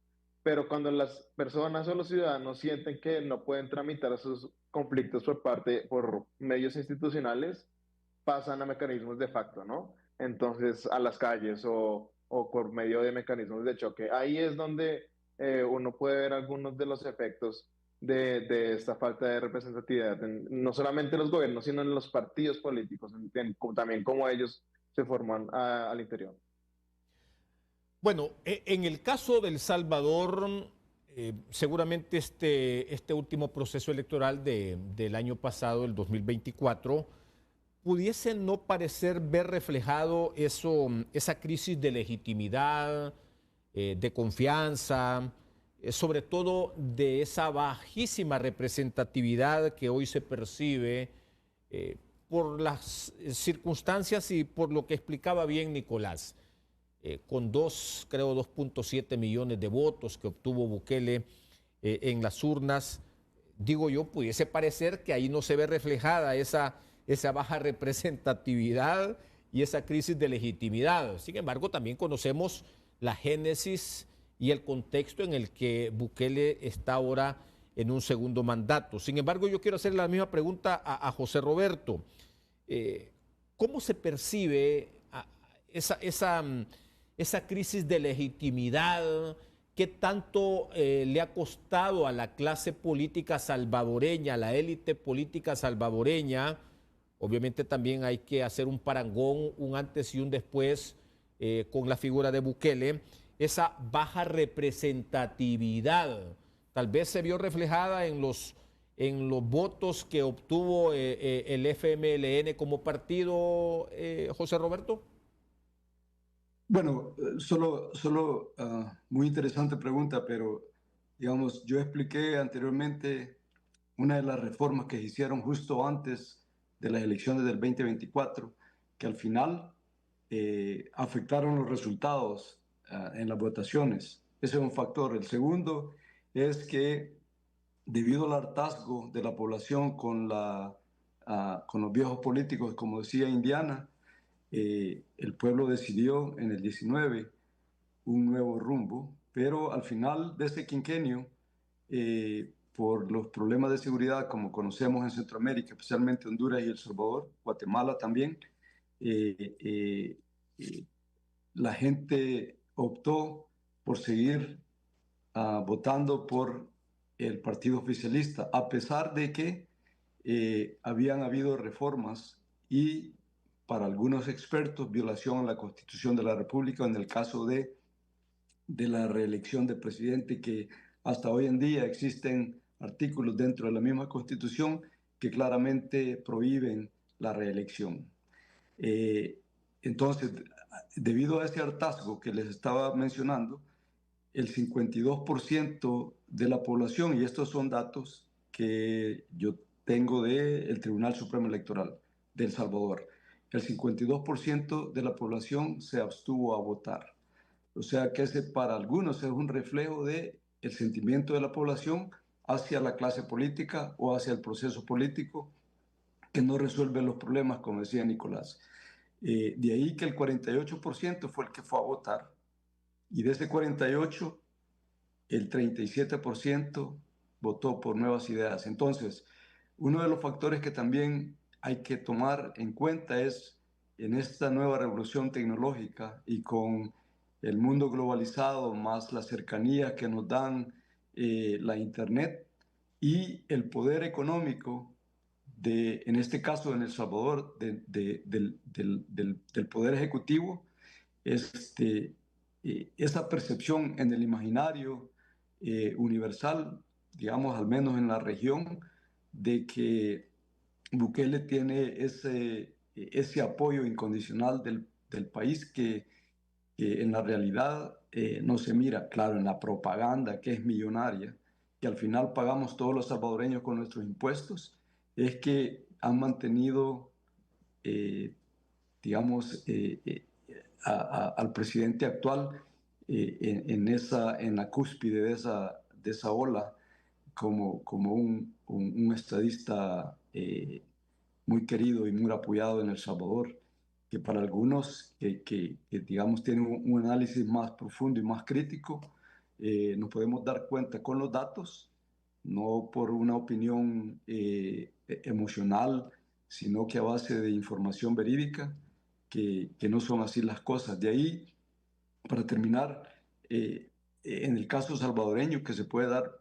Pero cuando las personas o los ciudadanos sienten que no pueden tramitar sus conflictos por medios institucionales, pasan a mecanismos de facto, ¿no? Entonces, a las calles o por medio de mecanismos de choque. Ahí es donde uno puede ver algunos de los efectos de esta falta de representatividad, no solamente en los gobiernos, sino en los partidos políticos, también cómo ellos se forman al interior. Bueno, en el caso de El Salvador, seguramente este último proceso electoral del año pasado, el 2024, pudiese no parecer ver reflejado esa crisis de legitimidad, de confianza, sobre todo de esa bajísima representatividad que hoy se percibe por las circunstancias y por lo que explicaba bien Nicolás. Con creo 2.7 millones de votos que obtuvo Bukele en las urnas, digo yo, pudiese parecer que ahí no se ve reflejada esa baja representatividad y esa crisis de legitimidad. Sin embargo, también conocemos la génesis y el contexto en el que Bukele está ahora en un segundo mandato. Sin embargo, yo quiero hacer la misma pregunta a José Roberto. ¿Cómo se percibe esa crisis de legitimidad? ¿Qué tanto le ha costado a la clase política salvadoreña, a la élite política salvadoreña? Obviamente también hay que hacer un parangón, un antes y un después con la figura de Bukele. Esa baja representatividad tal vez se vio reflejada en los votos que obtuvo el FMLN como partido, José Roberto. Bueno, solo muy interesante pregunta, pero digamos, yo expliqué anteriormente una de las reformas que se hicieron justo antes de las elecciones del 2024, que al final afectaron los resultados en las votaciones. Ese es un factor. El segundo es que debido al hartazgo de la población con los viejos políticos, como decía Indiana, el pueblo decidió en el 19 un nuevo rumbo, pero al final de este quinquenio, por los problemas de seguridad como conocemos en Centroamérica, especialmente Honduras y El Salvador, Guatemala también, la gente optó por seguir votando por el partido oficialista, a pesar de que habían habido reformas y, para algunos expertos, violación a la Constitución de la República en el caso de la reelección del presidente, que hasta hoy en día existen artículos dentro de la misma Constitución que claramente prohíben la reelección. Entonces, debido a ese hartazgo que les estaba mencionando, el 52% de la población, y estos son datos que yo tengo del Tribunal Supremo Electoral de El Salvador, el 52% de la población se abstuvo a votar. O sea que ese para algunos es un reflejo del sentimiento de la población hacia la clase política o hacia el proceso político que no resuelve los problemas, como decía Nicolás. De ahí que el 48% fue el que fue a votar, y de ese 48, el 37% votó por nuevas ideas. Entonces, uno de los factores que también hay que tomar en cuenta es, en esta nueva revolución tecnológica y con el mundo globalizado, más la cercanía que nos dan la Internet y el poder económico en este caso en El Salvador, del Poder Ejecutivo, esa percepción en el imaginario universal, digamos, al menos en la región, de que Bukele tiene ese apoyo incondicional del país que en la realidad no se mira, claro, en la propaganda que es millonaria, que al final pagamos todos los salvadoreños con nuestros impuestos, es que han mantenido, digamos, al presidente actual en la cúspide de esa ola como un estadista muy querido y muy apoyado en El Salvador, que para algunos que digamos tienen un análisis más profundo y más crítico, nos podemos dar cuenta con los datos, no por una opinión emocional, sino que a base de información verídica, que no son así las cosas. De ahí, para terminar, en el caso salvadoreño, que se puede dar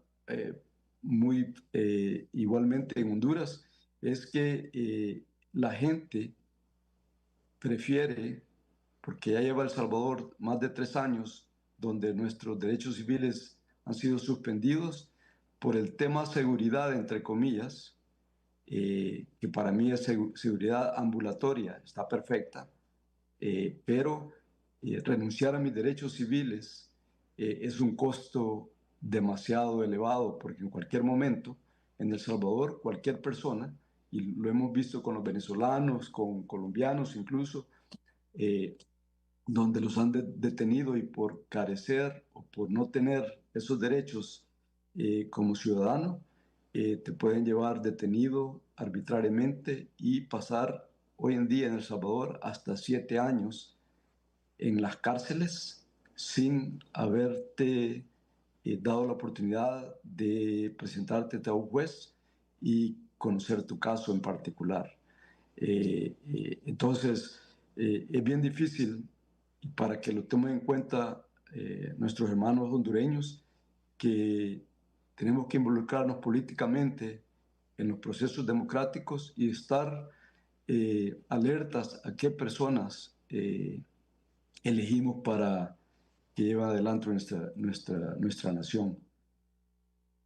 muy igualmente en Honduras, es que la gente prefiere, porque ya lleva El Salvador más de 3 años, donde nuestros derechos civiles han sido suspendidos por el tema seguridad, entre comillas, que para mí es seguridad ambulatoria, está perfecta, pero renunciar a mis derechos civiles es un costo demasiado elevado, porque en cualquier momento en El Salvador cualquier persona, y lo hemos visto con los venezolanos, con colombianos incluso, donde los han detenido y por carecer o por no tener esos derechos como ciudadano, te pueden llevar detenido arbitrariamente y pasar hoy en día en El Salvador hasta 7 años en las cárceles sin haberte dado la oportunidad de presentarte a un juez y conocer tu caso en particular. Entonces, es bien difícil, para que lo tomen en cuenta nuestros hermanos hondureños, que tenemos que involucrarnos políticamente en los procesos democráticos y estar alertas a qué personas elegimos para que lleven adelante nuestra nación.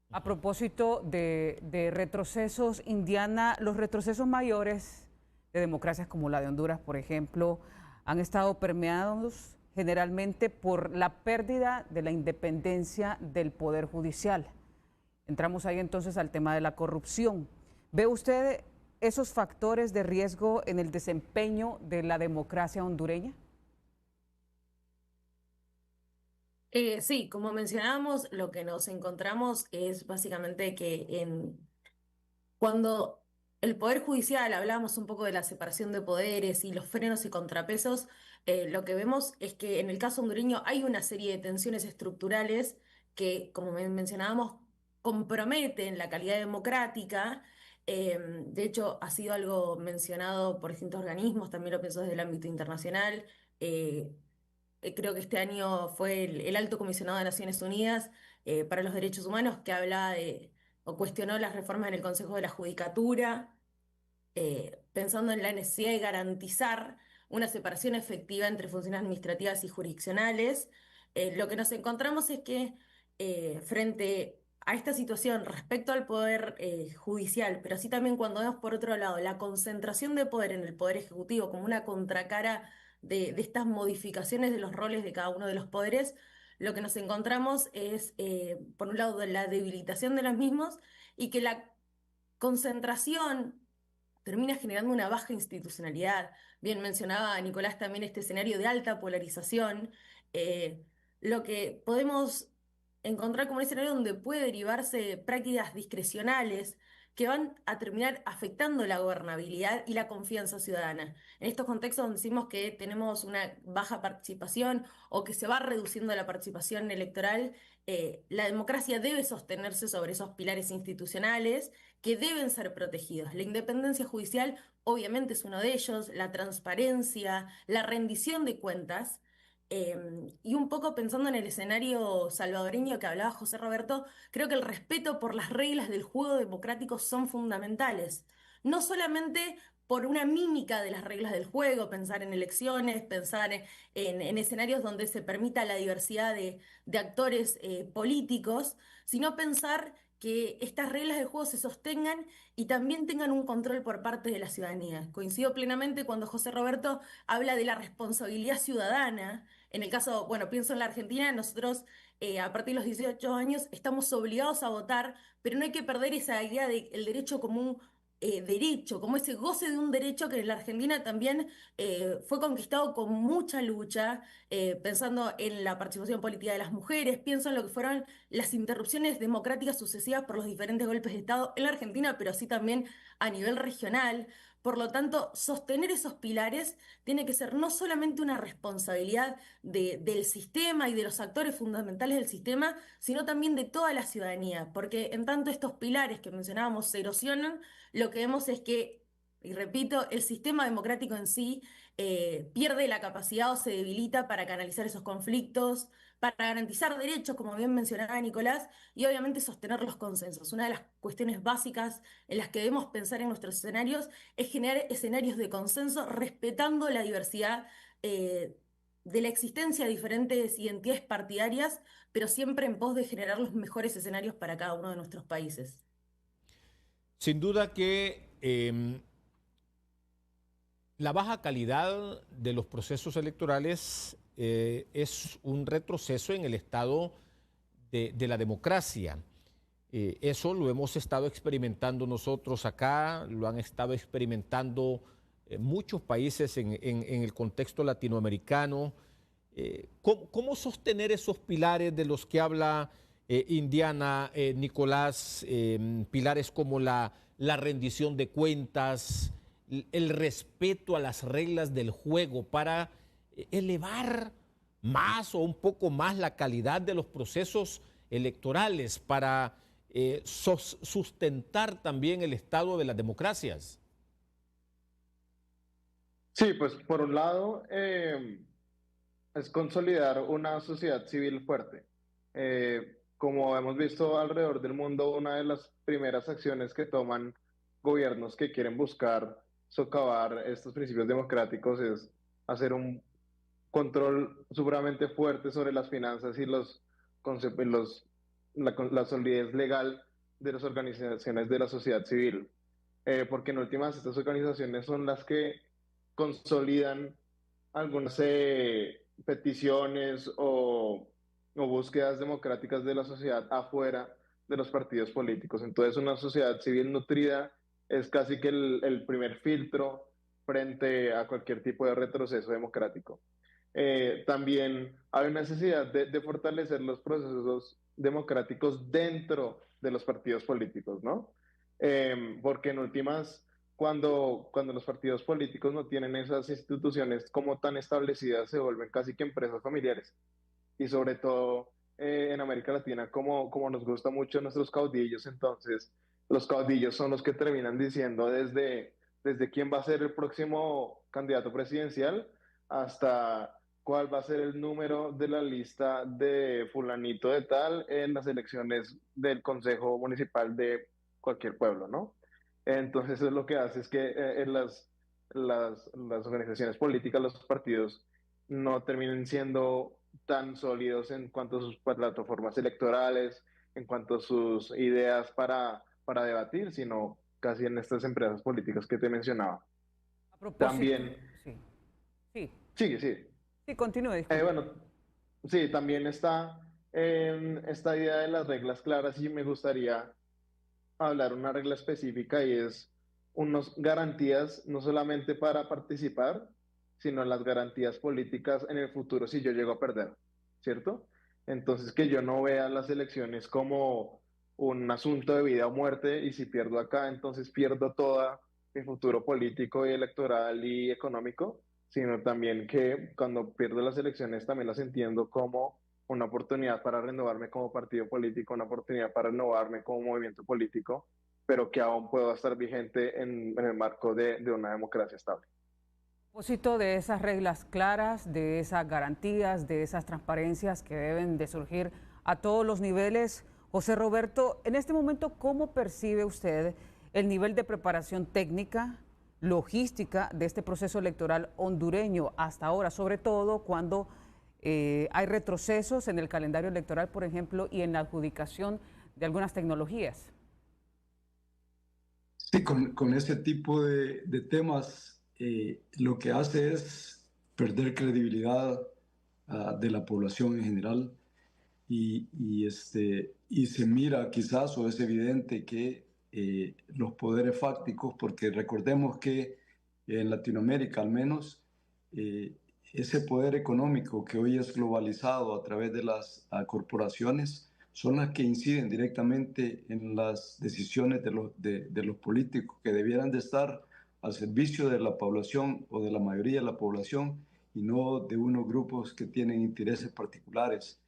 A propósito de retrocesos, Indiana, los retrocesos mayores de democracias como la de Honduras, por ejemplo, han estado permeados generalmente por la pérdida de la independencia del Poder Judicial. Entramos ahí entonces al tema de la corrupción. ¿Ve usted esos factores de riesgo en el desempeño de la democracia hondureña? Sí, como mencionábamos, lo que nos encontramos es básicamente que cuando el Poder Judicial, hablábamos un poco de la separación de poderes y los frenos y contrapesos, lo que vemos es que en el caso hondureño hay una serie de tensiones estructurales que, como mencionábamos, comprometen la calidad democrática. De hecho, ha sido algo mencionado por distintos organismos, también lo pienso desde el ámbito internacional. Creo que este año fue el Alto Comisionado de Naciones Unidas para los Derechos Humanos, que hablaba o cuestionó las reformas en el Consejo de la Judicatura, pensando en la necesidad de garantizar una separación efectiva entre funciones administrativas y jurisdiccionales. Lo que nos encontramos es que frente a esta situación respecto al poder judicial, pero así también cuando vemos por otro lado la concentración de poder en el poder ejecutivo como una contracara de estas modificaciones de los roles de cada uno de los poderes, lo que nos encontramos es, por un lado, la debilitación de los mismos y que la concentración termina generando una baja institucionalidad. Bien mencionaba Nicolás también este escenario de alta polarización, eh, lo que podemos encontrar como un escenario donde puede derivarse prácticas discrecionales que van a terminar afectando la gobernabilidad y la confianza ciudadana. En estos contextos donde decimos que tenemos una baja participación o que se va reduciendo la participación electoral, la democracia debe sostenerse sobre esos pilares institucionales que deben ser protegidos. La independencia judicial obviamente es uno de ellos, la transparencia, la rendición de cuentas. Y un poco pensando en el escenario salvadoreño que hablaba José Roberto, creo que el respeto por las reglas del juego democrático son fundamentales. No solamente por una mímica de las reglas del juego, pensar en elecciones, pensar en escenarios donde se permita la diversidad de actores políticos, sino pensar que estas reglas del juego se sostengan y también tengan un control por parte de la ciudadanía. Coincido plenamente cuando José Roberto habla de la responsabilidad ciudadana. En el caso, bueno, pienso en la Argentina, nosotros a partir de los 18 años estamos obligados a votar, pero no hay que perder esa idea del derecho como un derecho, como ese goce de un derecho que en la Argentina también fue conquistado con mucha lucha, pensando en la participación política de las mujeres, pienso en lo que fueron las interrupciones democráticas sucesivas por los diferentes golpes de Estado en la Argentina, pero así también a nivel regional. Por lo tanto, sostener esos pilares tiene que ser no solamente una responsabilidad del sistema y de los actores fundamentales del sistema, sino también de toda la ciudadanía, porque en tanto estos pilares que mencionábamos se erosionan, lo que vemos es que, y repito, el sistema democrático en sí pierde la capacidad o se debilita para canalizar esos conflictos, para garantizar derechos, como bien mencionaba Nicolás, y obviamente sostener los consensos. Una de las cuestiones básicas en las que debemos pensar en nuestros escenarios es generar escenarios de consenso respetando la diversidad de la existencia de diferentes identidades partidarias, pero siempre en pos de generar los mejores escenarios para cada uno de nuestros países. Sin duda que la baja calidad de los procesos electorales es un retroceso en el estado de la democracia. Eso lo hemos estado experimentando nosotros acá, lo han estado experimentando muchos países en el contexto latinoamericano. ¿Cómo sostener esos pilares de los que habla Indiana, Nicolás, pilares como la rendición de cuentas, el respeto a las reglas del juego para elevar más o un poco más la calidad de los procesos electorales, para sustentar también el estado de las democracias? Sí, pues por un lado es consolidar una sociedad civil fuerte. Como hemos visto alrededor del mundo, una de las primeras acciones que toman gobiernos que quieren buscar socavar estos principios democráticos es hacer un control supremamente fuerte sobre las finanzas y la solidez legal de las organizaciones de la sociedad civil. Porque en últimas estas organizaciones son las que consolidan algunas peticiones o búsquedas democráticas de la sociedad afuera de los partidos políticos. Entonces, una sociedad civil nutrida es casi que el primer filtro frente a cualquier tipo de retroceso democrático. También hay una necesidad de fortalecer los procesos democráticos dentro de los partidos políticos, ¿no? Porque en últimas, cuando los partidos políticos no tienen esas instituciones como tan establecidas, se vuelven casi que empresas familiares. Y sobre todo en América Latina, como nos gusta mucho nuestros caudillos, entonces los caudillos son los que terminan diciendo desde quién va a ser el próximo candidato presidencial hasta cuál va a ser el número de la lista de fulanito de tal en las elecciones del Consejo Municipal de cualquier pueblo, ¿no? Entonces eso es lo que hace es que las organizaciones políticas, los partidos, no terminen siendo tan sólidos en cuanto a sus plataformas electorales, en cuanto a sus ideas para debatir, sino casi en estas empresas políticas que te mencionaba. A propósito, También, sí, sí, sí. sí, continúe, disculpe. Bueno, sí, también está esta idea de las reglas claras y me gustaría hablar una regla específica y es unas garantías no solamente para participar, sino las garantías políticas en el futuro si yo llego a perder, ¿cierto? Entonces que yo no vea las elecciones como un asunto de vida o muerte y si pierdo acá, entonces pierdo todo mi futuro político y electoral y económico, sino también que cuando pierdo las elecciones también las entiendo como una oportunidad para renovarme como partido político, una oportunidad para renovarme como movimiento político, pero que aún puedo estar vigente en el marco de una democracia estable. A propósito de esas reglas claras, de esas garantías, de esas transparencias que deben de surgir a todos los niveles, José Roberto, en este momento, ¿cómo percibe usted el nivel de preparación técnica, logística de este proceso electoral hondureño hasta ahora, sobre todo cuando hay retrocesos en el calendario electoral, por ejemplo, y en la adjudicación de algunas tecnologías? Sí, con ese tipo de temas lo que hace es perder credibilidad de la población en general y se mira quizás, o es evidente que los poderes fácticos, porque recordemos que en Latinoamérica al menos, ese poder económico que hoy es globalizado a través de las corporaciones son las que inciden directamente en las decisiones de los políticos que debieran de estar al servicio de la población o de la mayoría de la población y no de unos grupos que tienen intereses particulares.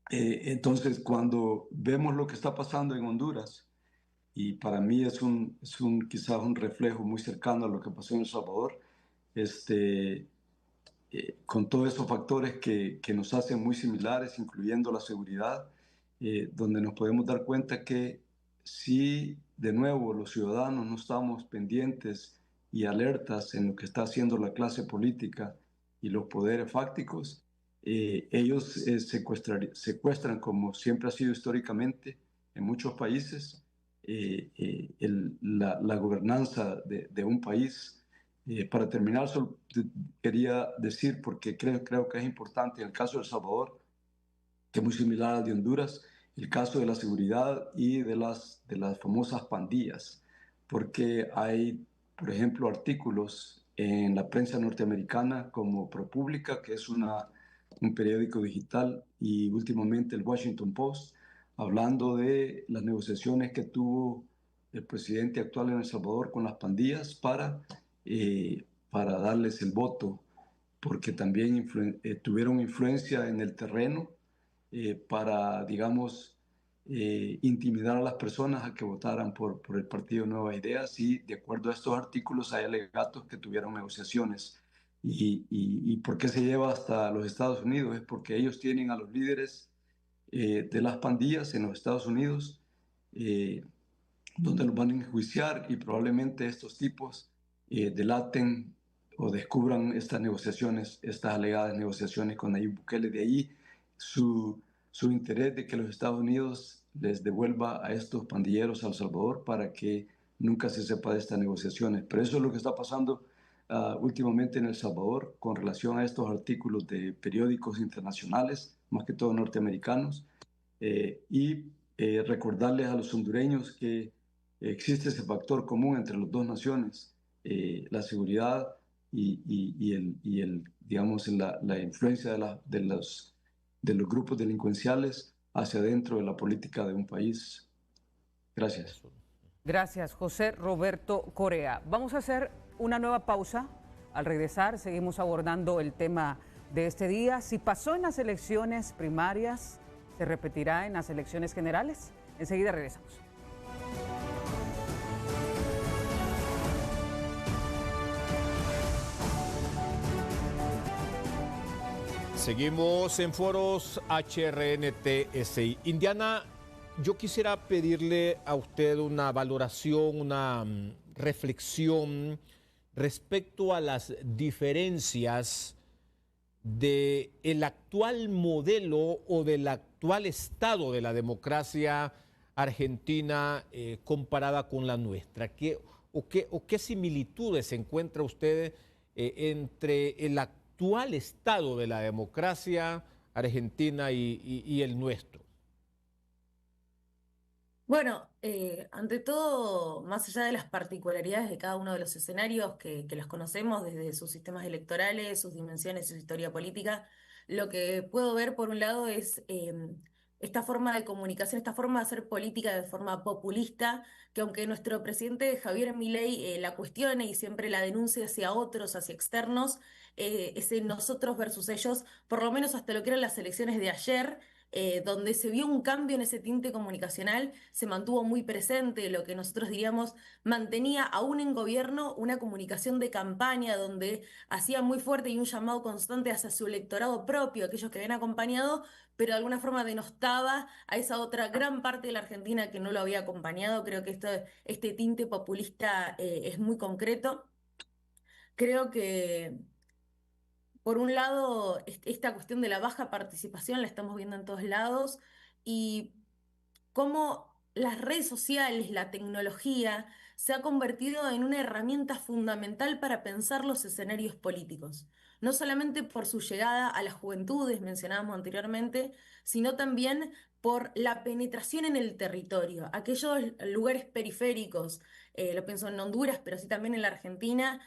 Entonces, cuando vemos lo que está pasando en Honduras, y para mí es quizás un reflejo muy cercano a lo que pasó en El Salvador, con todos esos factores que nos hacen muy similares, incluyendo la seguridad, donde nos podemos dar cuenta que si de nuevo los ciudadanos no estamos pendientes y alertas en lo que está haciendo la clase política y los poderes fácticos, ellos secuestran, como siempre ha sido históricamente en muchos países, la gobernanza de un país. Para terminar, solo quería decir, porque creo que es importante en el caso de El Salvador, que es muy similar al de Honduras, el caso de la seguridad y de las famosas pandillas, porque hay, por ejemplo, artículos en la prensa norteamericana como ProPublica, que es un periódico digital, y últimamente el Washington Post, hablando de las negociaciones que tuvo el presidente actual en El Salvador con las pandillas para darles el voto, porque también tuvieron influencia en el terreno para, digamos, intimidar a las personas a que votaran por el partido Nuevas Ideas, y de acuerdo a estos artículos hay alegatos que tuvieron negociaciones. ¿Y por qué se lleva hasta los Estados Unidos? Es porque ellos tienen a los líderes de las pandillas en los Estados Unidos, donde los van a enjuiciar, y probablemente estos tipos delaten o descubran estas negociaciones, estas alegadas negociaciones con Nayib Bukele. De ahí su interés de que los Estados Unidos les devuelva a estos pandilleros a El Salvador para que nunca se sepa de estas negociaciones. Pero eso es lo que está pasando últimamente en El Salvador con relación a estos artículos de periódicos internacionales, más que todo norteamericanos, recordarles a los hondureños que existe ese factor común entre las dos naciones, la seguridad digamos, la influencia de los grupos delincuenciales hacia adentro de la política de un país. Gracias. Gracias, José Roberto Corea. Vamos a hacer una nueva pausa. Al regresar, seguimos abordando el tema de este día. Si pasó en las elecciones primarias, ¿se repetirá en las elecciones generales? Enseguida regresamos. Seguimos en Foros HRNT-SI. Indiana, yo quisiera pedirle a usted una valoración, una reflexión respecto a las diferencias del actual modelo o del actual estado de la democracia argentina comparada con la nuestra. ¿Qué similitudes encuentra usted entre el actual estado de la democracia argentina y el nuestro? Bueno, ante todo, más allá de las particularidades de cada uno de los escenarios que los conocemos desde sus sistemas electorales, sus dimensiones, su historia política, lo que puedo ver por un lado es esta forma de comunicación, esta forma de hacer política de forma populista, que aunque nuestro presidente Javier Milei la cuestione y siempre la denuncia hacia otros, hacia externos, ese nosotros versus ellos, por lo menos hasta lo que eran las elecciones de ayer, donde se vio un cambio en ese tinte comunicacional, se mantuvo muy presente, lo que nosotros diríamos, mantenía aún en gobierno una comunicación de campaña donde hacía muy fuerte y un llamado constante hacia su electorado propio, aquellos que habían acompañado, pero de alguna forma denostaba a esa otra gran parte de la Argentina que no lo había acompañado. Creo que este tinte populista es muy concreto. Creo que por un lado, esta cuestión de la baja participación la estamos viendo en todos lados y cómo las redes sociales, la tecnología, se ha convertido en una herramienta fundamental para pensar los escenarios políticos. No solamente por su llegada a las juventudes, mencionábamos anteriormente, sino también por la penetración en el territorio, aquellos lugares periféricos, lo pienso en Honduras, pero sí también en la Argentina,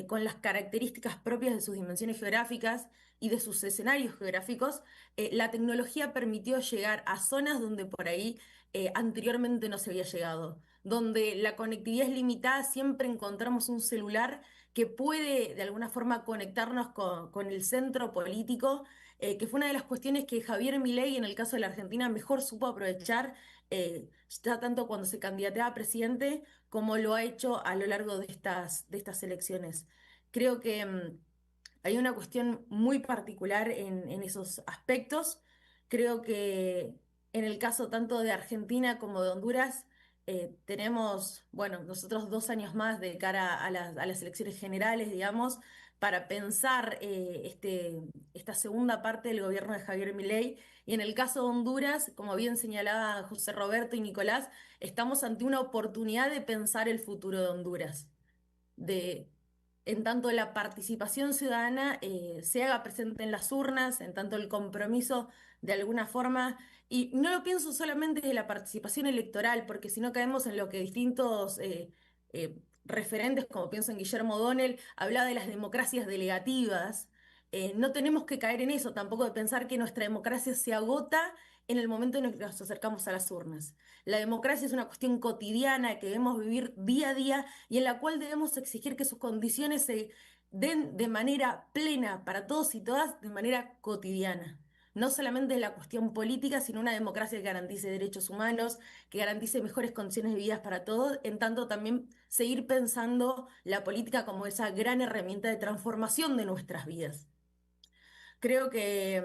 con las características propias de sus dimensiones geográficas y de sus escenarios geográficos, la tecnología permitió llegar a zonas donde por ahí anteriormente no se había llegado, donde la conectividad es limitada, siempre encontramos un celular que puede de alguna forma conectarnos con el centro político, que fue una de las cuestiones que Javier Milei en el caso de la Argentina mejor supo aprovechar, ya tanto cuando se candidatea a presidente como lo ha hecho a lo largo de estas elecciones. Creo que hay una cuestión muy particular en esos aspectos. Creo que en el caso tanto de Argentina como de Honduras, tenemos, bueno, nosotros 2 años más de cara a las elecciones generales, digamos, para pensar esta segunda parte del gobierno de Javier Milei. Y en el caso de Honduras, como bien señalaba José Roberto y Nicolás, estamos ante una oportunidad de pensar el futuro de Honduras, de en tanto la participación ciudadana se haga presente en las urnas, en tanto el compromiso de alguna forma, y no lo pienso solamente de la participación electoral, porque si no caemos en lo que distintos referentes, como pienso en Guillermo O'Donnell, hablaba de las democracias delegativas. No tenemos que caer en eso, tampoco de pensar que nuestra democracia se agota en el momento en el que nos acercamos a las urnas. La democracia es una cuestión cotidiana que debemos vivir día a día y en la cual debemos exigir que sus condiciones se den de manera plena para todos y todas, de manera cotidiana. No solamente la cuestión política, sino una democracia que garantice derechos humanos, que garantice mejores condiciones de vida para todos, en tanto también seguir pensando la política como esa gran herramienta de transformación de nuestras vidas. Creo que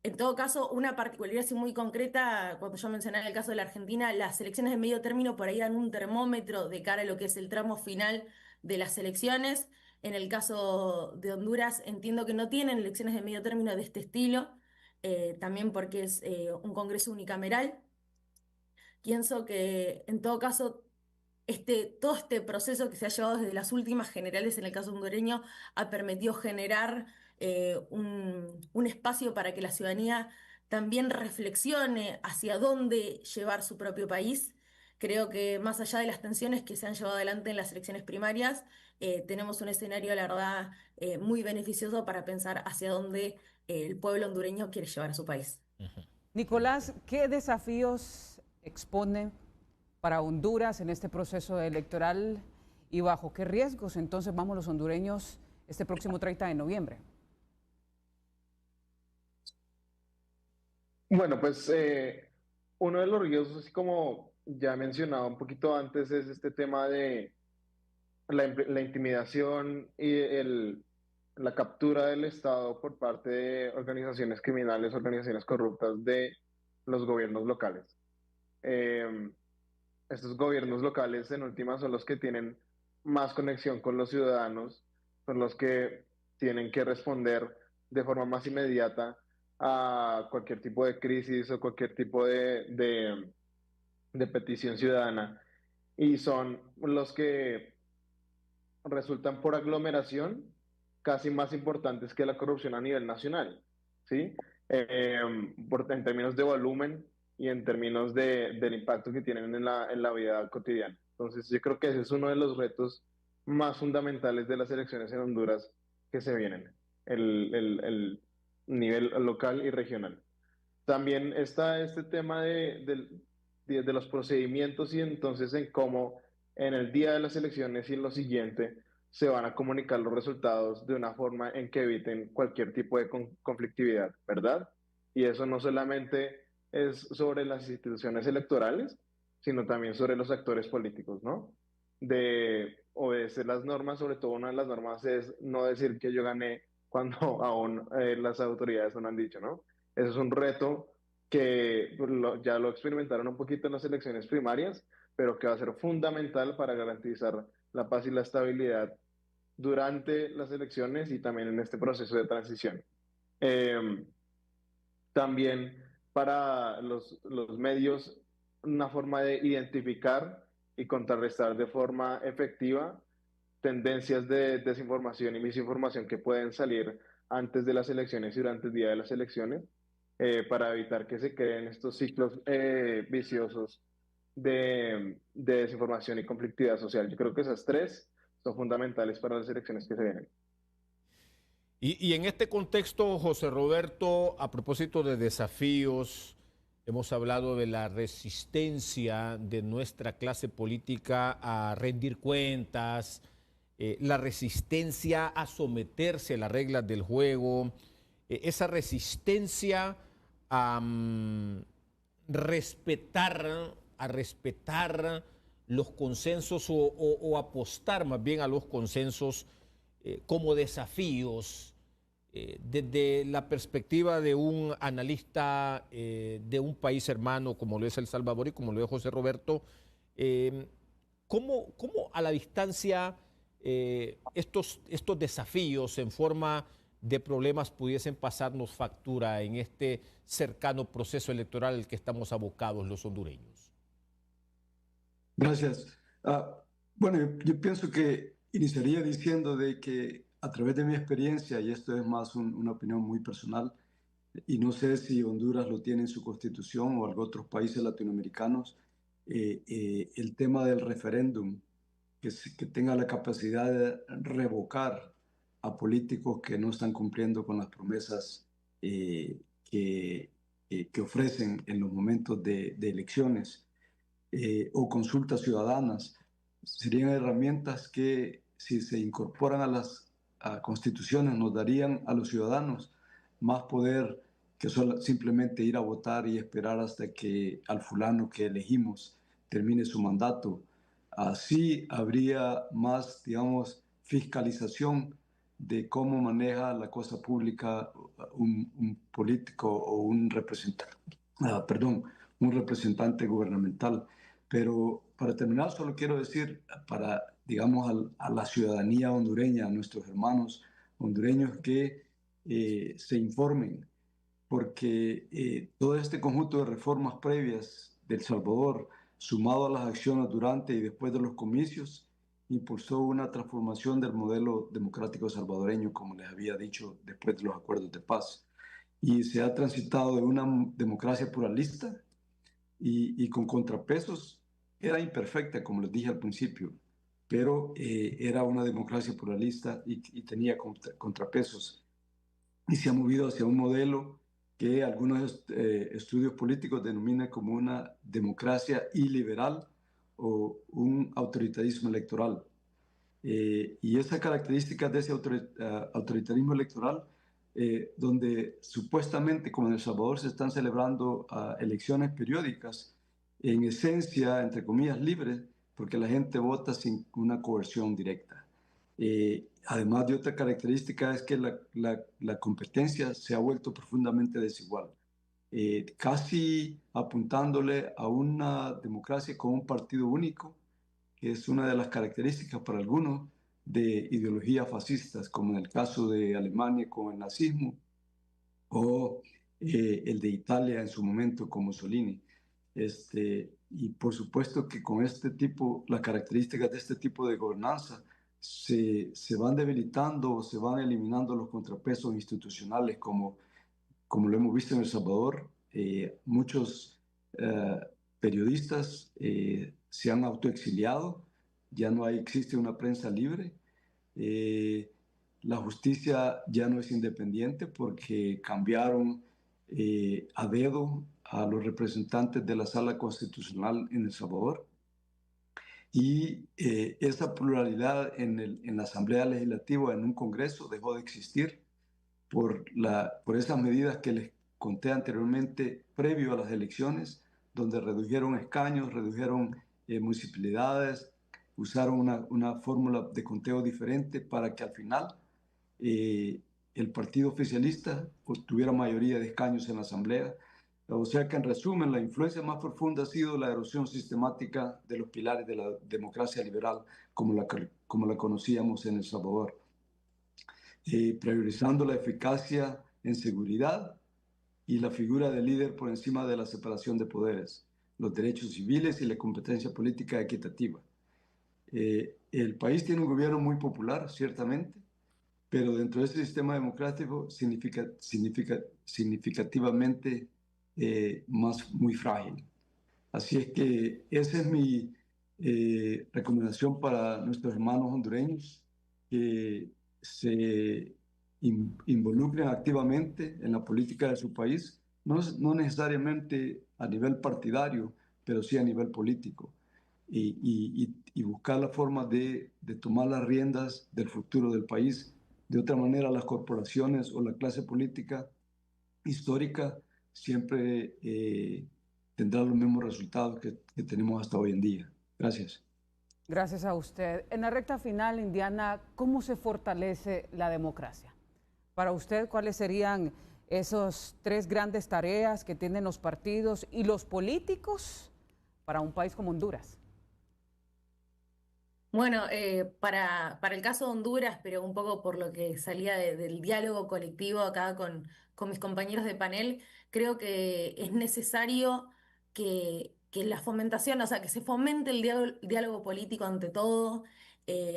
en todo caso, una particularidad así muy concreta, cuando yo mencionaba el caso de la Argentina, las elecciones de medio término por ahí dan un termómetro de cara a lo que es el tramo final de las elecciones. En el caso de Honduras, entiendo que no tienen elecciones de medio término de este estilo, también porque es un Congreso unicameral. Pienso que en todo caso todo este proceso que se ha llevado desde las últimas generales en el caso hondureño ha permitido generar un espacio para que la ciudadanía también reflexione hacia dónde llevar su propio país. Creo que más allá de las tensiones que se han llevado adelante en las elecciones primarias, tenemos un escenario, la verdad, muy beneficioso para pensar hacia dónde el pueblo hondureño quiere llevar a su país. Nicolás, ¿qué desafíos expone para Honduras en este proceso electoral y bajo qué riesgos entonces vamos los hondureños este próximo 30 de noviembre? Bueno, pues uno de los riesgos, así como ya mencionaba un poquito antes, es este tema de la intimidación y la captura del Estado por parte de organizaciones criminales, organizaciones corruptas de los gobiernos locales. Eh, Estos gobiernos locales en última son los que tienen más conexión con los ciudadanos, son los que tienen que responder de forma más inmediata a cualquier tipo de crisis o cualquier tipo de petición ciudadana y son los que resultan por aglomeración casi más importantes que la corrupción a nivel nacional, ¿sí? En términos de volumen y en términos del impacto que tienen en la vida cotidiana. Entonces, yo creo que ese es uno de los retos más fundamentales de las elecciones en Honduras que se vienen, el nivel local y regional. También está este tema de los procedimientos y entonces en cómo en el día de las elecciones y en lo siguiente se van a comunicar los resultados de una forma en que eviten cualquier tipo de conflictividad, ¿verdad? Y eso no solamente es sobre las instituciones electorales, sino también sobre los actores políticos, ¿no? De obedecer las normas, sobre todo una de las normas es no decir que yo gané cuando aún las autoridades no lo han dicho, ¿no? Ese es un reto que ya lo experimentaron un poquito en las elecciones primarias, pero que va a ser fundamental para garantizar la paz y la estabilidad durante las elecciones y también en este proceso de transición. Eh, También para los medios, una forma de identificar y contrarrestar de forma efectiva tendencias de desinformación y misinformación que pueden salir antes de las elecciones y durante el día de las elecciones, para evitar que se creen estos ciclos viciosos de desinformación y conflictividad social. Yo creo que esas tres son fundamentales para las elecciones que se vienen. Y en este contexto, José Roberto, a propósito de desafíos, hemos hablado de la resistencia de nuestra clase política a rendir cuentas, la resistencia a someterse a las reglas del juego, esa resistencia a respetar los consensos o apostar más bien a los consensos como desafíos desde la perspectiva de un analista de un país hermano como lo es El Salvador y como lo es José Roberto, ¿cómo a la distancia estos desafíos en forma de problemas pudiesen pasarnos factura en este cercano proceso electoral al que estamos abocados los hondureños? Gracias. Bueno, yo pienso que iniciaría diciendo de que a través de mi experiencia, y esto es más una opinión muy personal, y no sé si Honduras lo tiene en su constitución o algunos otros países latinoamericanos, el tema del referéndum, que tenga la capacidad de revocar a políticos que no están cumpliendo con las promesas que, que ofrecen en los momentos de elecciones o consultas ciudadanas, serían herramientas que si se incorporan a las constituciones nos darían a los ciudadanos más poder que solo simplemente ir a votar y esperar hasta que al fulano que elegimos termine su mandato. Así habría más, digamos, fiscalización de cómo maneja la cosa pública un político o un representante, un representante gubernamental. Pero para terminar, solo quiero decir, para, digamos, a la ciudadanía hondureña, a nuestros hermanos hondureños, que se informen, porque todo este conjunto de reformas previas de El Salvador, sumado a las acciones durante y después de los comicios, impulsó una transformación del modelo democrático salvadoreño, como les había dicho, después de los acuerdos de paz. Y se ha transitado de una democracia pluralista y con contrapesos. Era imperfecta, como les dije al principio, pero era una democracia pluralista y tenía contrapesos. Y se ha movido hacia un modelo que algunos estudios políticos denominan como una democracia iliberal o un autoritarismo electoral. Y esas características de ese autoritarismo electoral, donde supuestamente, como en El Salvador, se están celebrando elecciones periódicas, en esencia, entre comillas, libres, porque la gente vota sin una coerción directa. Además de otra característica es que la competencia se ha vuelto profundamente desigual, casi apuntándole a una democracia con un partido único, que es una de las características para algunos de ideologías fascistas, como en el caso de Alemania con el nazismo, o el de Italia en su momento con Mussolini. Y por supuesto que con este tipo, las características de este tipo de gobernanza se van debilitando o se van eliminando los contrapesos institucionales, como lo hemos visto en El Salvador. Muchos periodistas se han autoexiliado, ya no existe una prensa libre. La justicia ya no es independiente porque cambiaron a dedo a los representantes de la Sala Constitucional en El Salvador. Y esa pluralidad en la Asamblea Legislativa, en un Congreso, dejó de existir por esas medidas que les conté anteriormente, previo a las elecciones, donde redujeron escaños, redujeron municipalidades, usaron una fórmula de conteo diferente para que al final el partido oficialista tuviera mayoría de escaños en la Asamblea. O sea que en resumen, la influencia más profunda ha sido la erosión sistemática de los pilares de la democracia liberal como la conocíamos en El Salvador, priorizando la eficacia en seguridad y la figura del líder por encima de la separación de poderes, los derechos civiles y la competencia política equitativa. El país tiene un gobierno muy popular, ciertamente, pero dentro de ese sistema democrático significativamente muy frágil. Así es que esa es mi recomendación para nuestros hermanos hondureños, que se involucren activamente en la política de su país, no necesariamente a nivel partidario, pero sí a nivel político, y buscar la forma de tomar las riendas del futuro del país. De otra manera, las corporaciones o la clase política histórica siempre tendrá los mismos resultados que tenemos hasta hoy en día. Gracias. Gracias a usted. En la recta final, Indiana, ¿cómo se fortalece la democracia? Para usted, ¿cuáles serían esas tres grandes tareas que tienen los partidos y los políticos para un país como Honduras? Bueno, para el caso de Honduras, pero un poco por lo que salía del diálogo colectivo acá con mis compañeros de panel, creo que es necesario que la fomentación, o sea, que se fomente el diálogo político ante todo.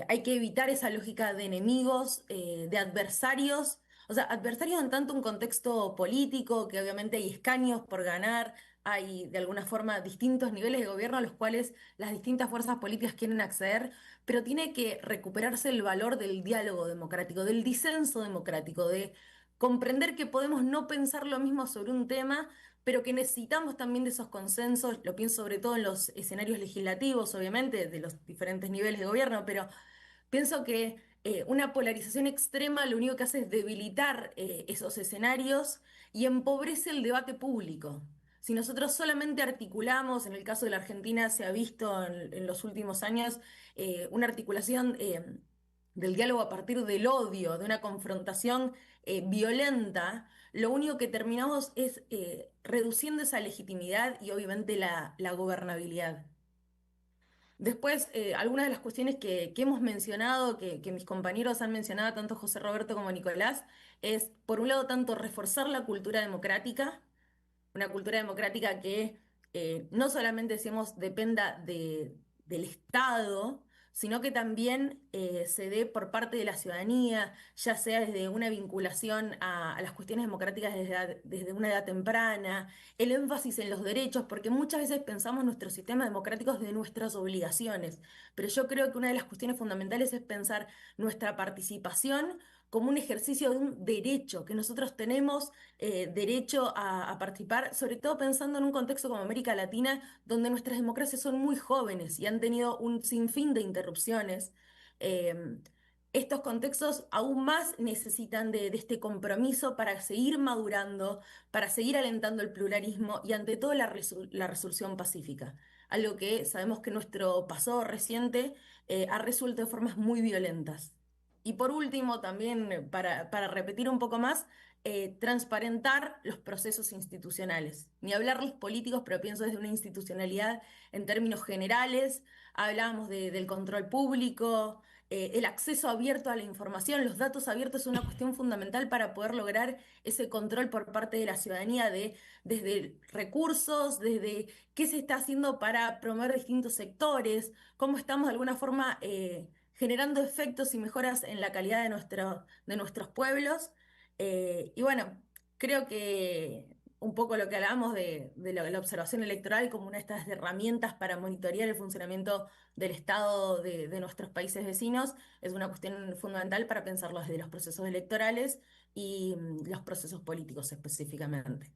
Hay que evitar esa lógica de enemigos, de adversarios, o sea, adversarios en tanto un contexto político, que obviamente hay escaños por ganar, hay de alguna forma distintos niveles de gobierno a los cuales las distintas fuerzas políticas quieren acceder, pero tiene que recuperarse el valor del diálogo democrático, del disenso democrático, de comprender que podemos no pensar lo mismo sobre un tema, pero que necesitamos también de esos consensos. Lo pienso sobre todo en los escenarios legislativos, obviamente, de los diferentes niveles de gobierno, pero pienso que una polarización extrema lo único que hace es debilitar esos escenarios y empobrece el debate público. Si nosotros solamente articulamos, en el caso de la Argentina se ha visto en los últimos años, una articulación del diálogo a partir del odio, de una confrontación violenta, lo único que terminamos es reduciendo esa legitimidad y obviamente la gobernabilidad. Después, algunas de las cuestiones que hemos mencionado, que mis compañeros han mencionado, tanto José Roberto como Nicolás, es, por un lado, tanto reforzar la cultura democrática, una cultura democrática que no solamente, decimos, dependa del Estado, sino que también se dé por parte de la ciudadanía, ya sea desde una vinculación a las cuestiones democráticas desde una edad temprana, el énfasis en los derechos, porque muchas veces pensamos nuestros sistemas democráticos de nuestras obligaciones, pero yo creo que una de las cuestiones fundamentales es pensar nuestra participación como un ejercicio de un derecho, que nosotros tenemos derecho a participar, sobre todo pensando en un contexto como América Latina, donde nuestras democracias son muy jóvenes y han tenido un sinfín de interrupciones. Estos contextos aún más necesitan de este compromiso para seguir madurando, para seguir alentando el pluralismo y ante todo la resolución pacífica. Algo que sabemos que nuestro pasado reciente ha resuelto de formas muy violentas. Y por último, también para repetir un poco más, transparentar los procesos institucionales. Ni hablar los políticos, pero pienso desde una institucionalidad en términos generales. Hablábamos del control público, el acceso abierto a la información, los datos abiertos es una cuestión fundamental para poder lograr ese control por parte de la ciudadanía desde recursos, desde qué se está haciendo para promover distintos sectores, cómo estamos de alguna forma generando efectos y mejoras en la calidad de nuestros pueblos. Y bueno, creo que un poco lo que hablábamos de la observación electoral como una de estas herramientas para monitorear el funcionamiento del Estado de nuestros países vecinos es una cuestión fundamental para pensarlo desde los procesos electorales y los procesos políticos específicamente.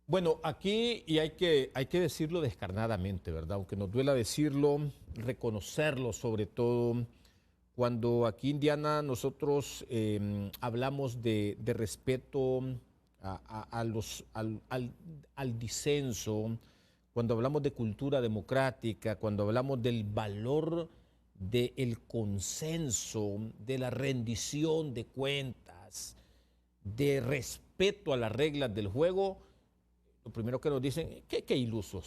Bueno, aquí, y hay que decirlo descarnadamente, ¿verdad? Aunque nos duela decirlo, reconocerlo sobre todo, cuando aquí, Indiana, nosotros hablamos de respeto al disenso, cuando hablamos de cultura democrática, cuando hablamos del valor del consenso, de la rendición de cuentas, de respeto a las reglas del juego, lo primero que nos dicen, qué ilusos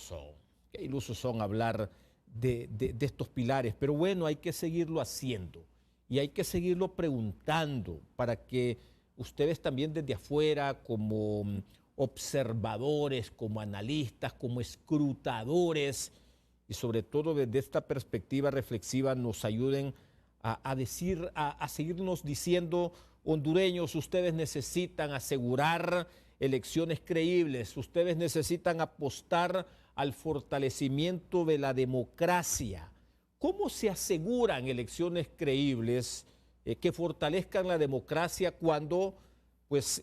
son hablar de estos pilares, pero bueno, hay que seguirlo haciendo y hay que seguirlo preguntando para que ustedes también desde afuera, como observadores, como analistas, como escrutadores y sobre todo desde esta perspectiva reflexiva nos ayuden a seguirnos diciendo, hondureños, ustedes necesitan asegurar elecciones creíbles, ustedes necesitan apostar al fortalecimiento de la democracia. ¿Cómo se aseguran elecciones creíbles que fortalezcan la democracia cuando pues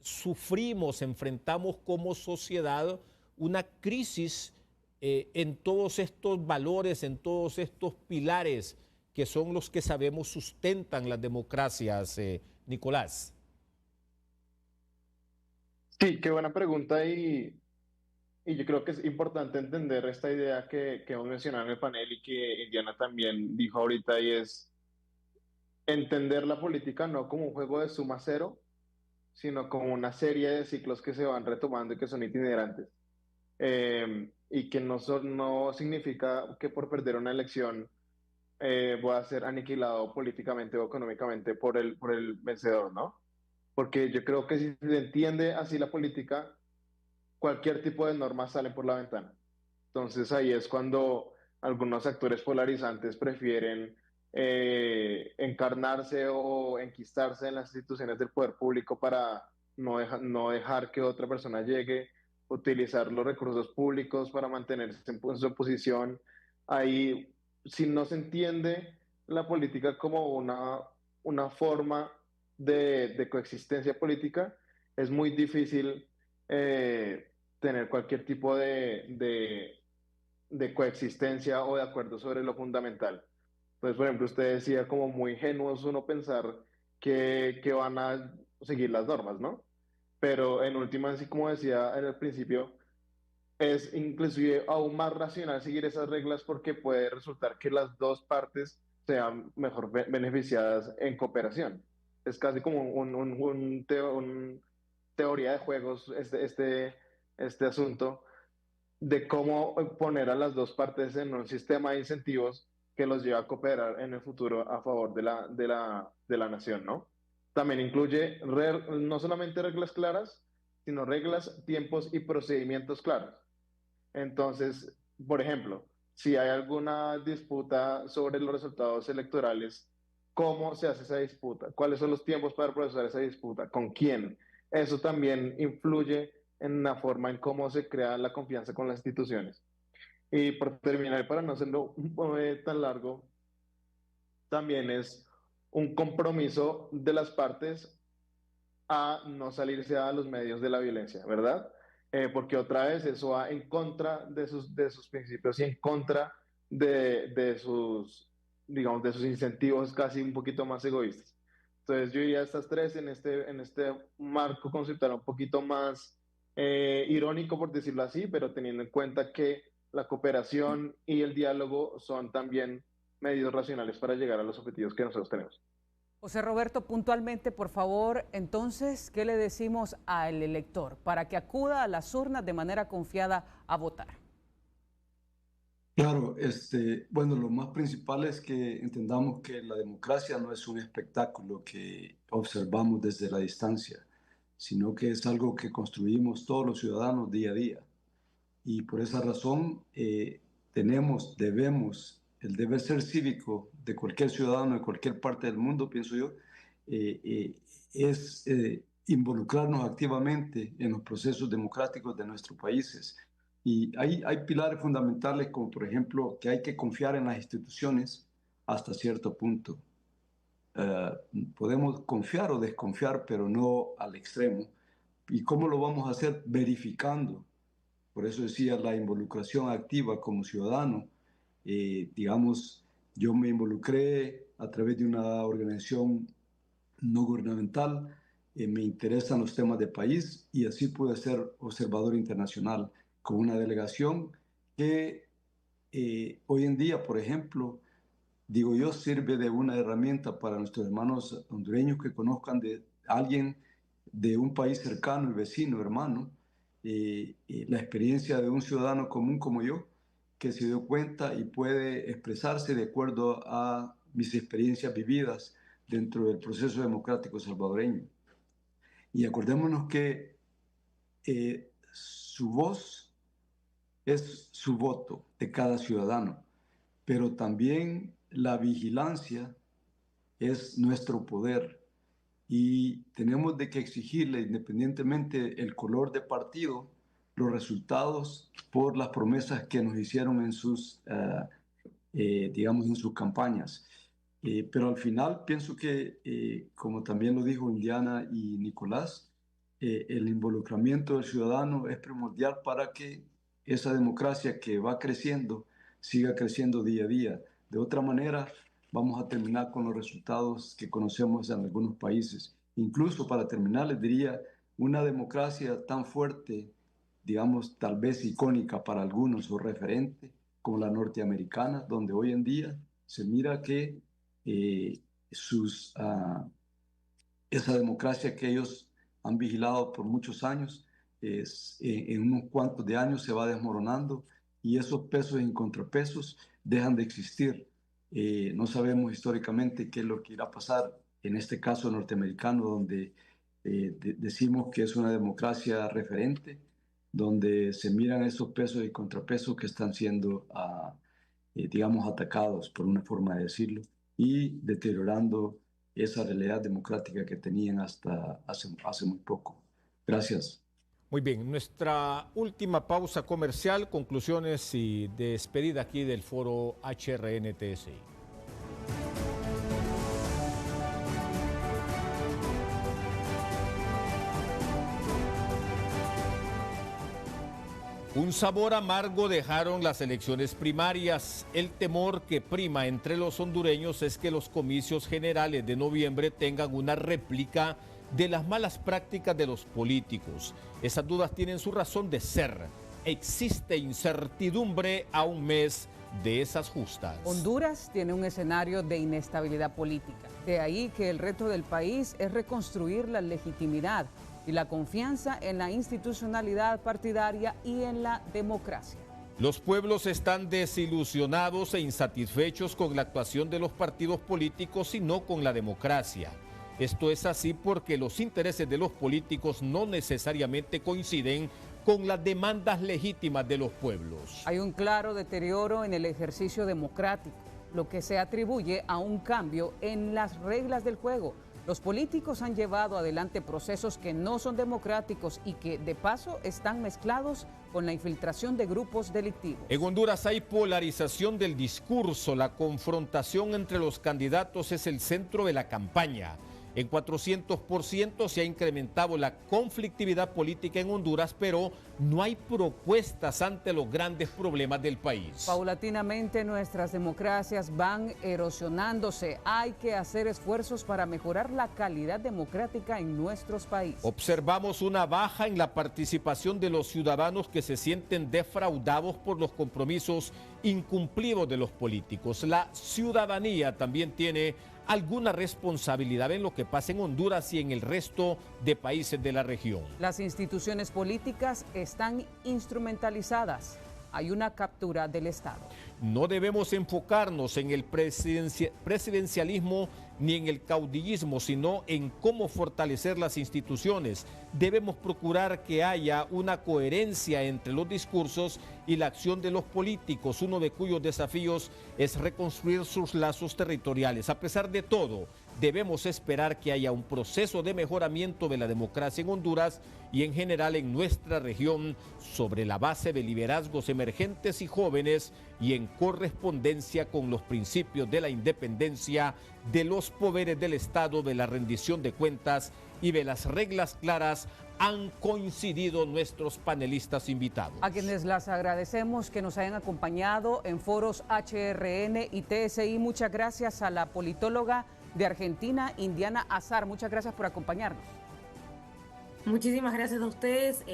sufrimos, enfrentamos como sociedad una crisis en todos estos valores, en todos estos pilares que son los que sabemos sustentan las democracias, Nicolás? Sí, qué buena pregunta y yo creo que es importante entender esta idea que hemos mencionado en el panel y que Indiana también dijo ahorita y es entender la política no como un juego de suma cero, sino como una serie de ciclos que se van retomando y que son itinerantes. Y que no significa que por perder una elección voy a ser aniquilado políticamente o económicamente por el vencedor, ¿no? Porque yo creo que si se entiende así la política, cualquier tipo de normas salen por la ventana. Entonces ahí es cuando algunos actores polarizantes prefieren encarnarse o enquistarse en las instituciones del poder público para no dejar que otra persona llegue, utilizar los recursos públicos para mantenerse en su posición. Ahí, si no se entiende la política como una forma de coexistencia política, es muy difícil tener cualquier tipo de coexistencia o de acuerdo sobre lo fundamental. Entonces, por ejemplo, usted decía como muy ingenuos uno pensar que van a seguir las normas, ¿no? Pero en última, así como decía en el principio, es inclusive aún más racional seguir esas reglas porque puede resultar que las dos partes sean mejor beneficiadas en cooperación. Es casi como un teoría de juegos este asunto de cómo poner a las dos partes en un sistema de incentivos que los lleva a cooperar en el futuro a favor de la nación, ¿no? También incluye no solamente reglas claras, sino reglas, tiempos y procedimientos claros. Entonces, por ejemplo, si hay alguna disputa sobre los resultados electorales, ¿cómo se hace esa disputa? ¿Cuáles son los tiempos para procesar esa disputa? ¿Con quién? Eso también influye en la forma en cómo se crea la confianza con las instituciones. Y por terminar, para no hacerlo tan largo, también es un compromiso de las partes a no salirse a los medios de la violencia, ¿verdad? Porque otra vez eso va en contra de sus principios y en contra digamos, de sus incentivos casi un poquito más egoístas. Entonces yo diría estas tres en este marco conceptual un poquito más irónico, por decirlo así, pero teniendo en cuenta que la cooperación y el diálogo son también medios racionales para llegar a los objetivos que nosotros tenemos. José Roberto, puntualmente, por favor, entonces, ¿qué le decimos al elector para que acuda a las urnas de manera confiada a votar? Claro, bueno, lo más principal es que entendamos que la democracia no es un espectáculo que observamos desde la distancia, sino que es algo que construimos todos los ciudadanos día a día. Y por esa razón debemos, el deber ser cívico de cualquier ciudadano de cualquier parte del mundo, pienso yo, es involucrarnos activamente en los procesos democráticos de nuestros países. Y hay pilares fundamentales como, por ejemplo, que hay que confiar en las instituciones hasta cierto punto. Podemos confiar o desconfiar, pero no al extremo. ¿Y cómo lo vamos a hacer? Verificando. Por eso decía la involucración activa como ciudadano. Digamos, yo me involucré a través de una organización no gubernamental, me interesan los temas de país y así pude ser observador internacional con una delegación que hoy en día, por ejemplo, digo yo, sirve de una herramienta para nuestros hermanos hondureños que conozcan de alguien de un país cercano y vecino, hermano, la experiencia de un ciudadano común como yo, que se dio cuenta y puede expresarse de acuerdo a mis experiencias vividas dentro del proceso democrático salvadoreño. Y acordémonos que su voz es su voto de cada ciudadano, pero también la vigilancia es nuestro poder y tenemos de que exigirle, independientemente el color de partido, los resultados por las promesas que nos hicieron en sus, digamos, en sus campañas. Pero al final pienso que, como también lo dijo Indiana y Nicolás, el involucramiento del ciudadano es primordial para que esa democracia que va creciendo siga creciendo día a día. De otra manera, vamos a terminar con los resultados que conocemos en algunos países. Incluso para terminar, les diría, una democracia tan fuerte, digamos, tal vez icónica para algunos o referente, como la norteamericana, donde hoy en día se mira que esa democracia que ellos han vigilado por muchos años, en unos cuantos de años se va desmoronando y esos pesos y contrapesos dejan de existir. No sabemos históricamente qué es lo que irá a pasar en este caso norteamericano, donde decimos que es una democracia referente, donde se miran esos pesos y contrapesos que están siendo, digamos, atacados, por una forma de decirlo, y deteriorando esa realidad democrática que tenían hasta hace muy poco. Gracias. Muy bien, nuestra última pausa comercial, conclusiones y despedida aquí del foro HRN-TSI. Un sabor amargo dejaron las elecciones primarias. El temor que prima entre los hondureños es que los comicios generales de noviembre tengan una réplica de las malas prácticas de los políticos. Esas dudas tienen su razón de ser. Existe incertidumbre a un mes de esas justas. Honduras tiene un escenario de inestabilidad política. De ahí que el reto del país es reconstruir la legitimidad y la confianza en la institucionalidad partidaria y en la democracia. Los pueblos están desilusionados e insatisfechos con la actuación de los partidos políticos y no con la democracia. Esto es así porque los intereses de los políticos no necesariamente coinciden con las demandas legítimas de los pueblos. Hay un claro deterioro en el ejercicio democrático, lo que se atribuye a un cambio en las reglas del juego. Los políticos han llevado adelante procesos que no son democráticos y que, de paso, están mezclados con la infiltración de grupos delictivos. En Honduras hay polarización del discurso. La confrontación entre los candidatos es el centro de la campaña. En 400% se ha incrementado la conflictividad política en Honduras, pero no hay propuestas ante los grandes problemas del país. Paulatinamente nuestras democracias van erosionándose. Hay que hacer esfuerzos para mejorar la calidad democrática en nuestros países. Observamos una baja en la participación de los ciudadanos que se sienten defraudados por los compromisos incumplidos de los políticos. La ciudadanía también tiene alguna responsabilidad en lo que pasa en Honduras y en el resto de países de la región. Las instituciones políticas están instrumentalizadas. Hay una captura del Estado. No debemos enfocarnos en el presidencialismo ni en el caudillismo, sino en cómo fortalecer las instituciones. Debemos procurar que haya una coherencia entre los discursos y la acción de los políticos, uno de cuyos desafíos es reconstruir sus lazos territoriales. A pesar de todo, debemos esperar que haya un proceso de mejoramiento de la democracia en Honduras y en general en nuestra región sobre la base de liderazgos emergentes y jóvenes y en correspondencia con los principios de la independencia, de los poderes del Estado, de la rendición de cuentas y de las reglas claras. Han coincidido nuestros panelistas invitados. A quienes las agradecemos que nos hayan acompañado en foros HRN y TSI. Muchas gracias a la politóloga de Argentina, Indiana Azar. Muchas gracias por acompañarnos. Muchísimas gracias a ustedes.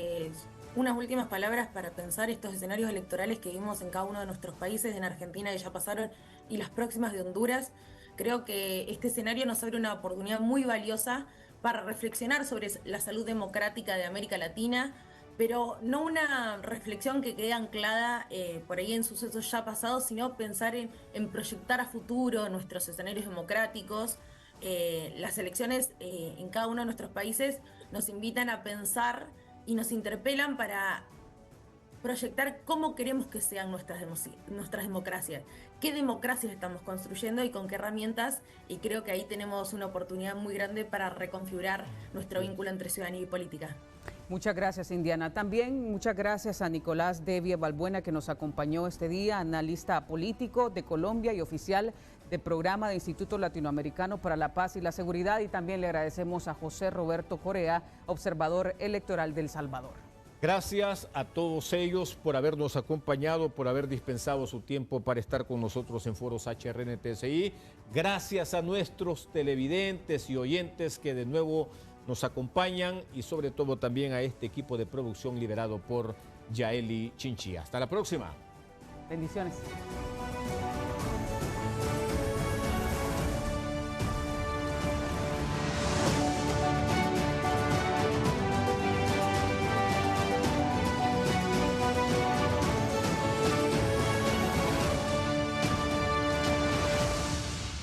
Unas últimas palabras para pensar estos escenarios electorales que vimos en cada uno de nuestros países, en Argentina que ya pasaron y las próximas de Honduras. Creo que este escenario nos abre una oportunidad muy valiosa para reflexionar sobre la salud democrática de América Latina, pero no una reflexión que quede anclada por ahí en sucesos ya pasados, sino pensar en proyectar a futuro nuestros escenarios democráticos. Las elecciones en cada uno de nuestros países nos invitan a pensar y nos interpelan para proyectar cómo queremos que sean nuestras democracias, qué democracias estamos construyendo y con qué herramientas, y creo que ahí tenemos una oportunidad muy grande para reconfigurar nuestro vínculo entre ciudadanía y política. Muchas gracias, Indiana. También muchas gracias a Nicolás Devia Balbuena, que nos acompañó este día, analista político de Colombia y oficial del programa de Instituto Latinoamericano para la Paz y la Seguridad, y también le agradecemos a José Roberto Correa, observador electoral de El Salvador. Gracias a todos ellos por habernos acompañado, por haber dispensado su tiempo para estar con nosotros en foros HRN TSI. Gracias a nuestros televidentes y oyentes que de nuevo nos acompañan, y sobre todo también a este equipo de producción liderado por Yaeli Chinchilla. Hasta la próxima. Bendiciones.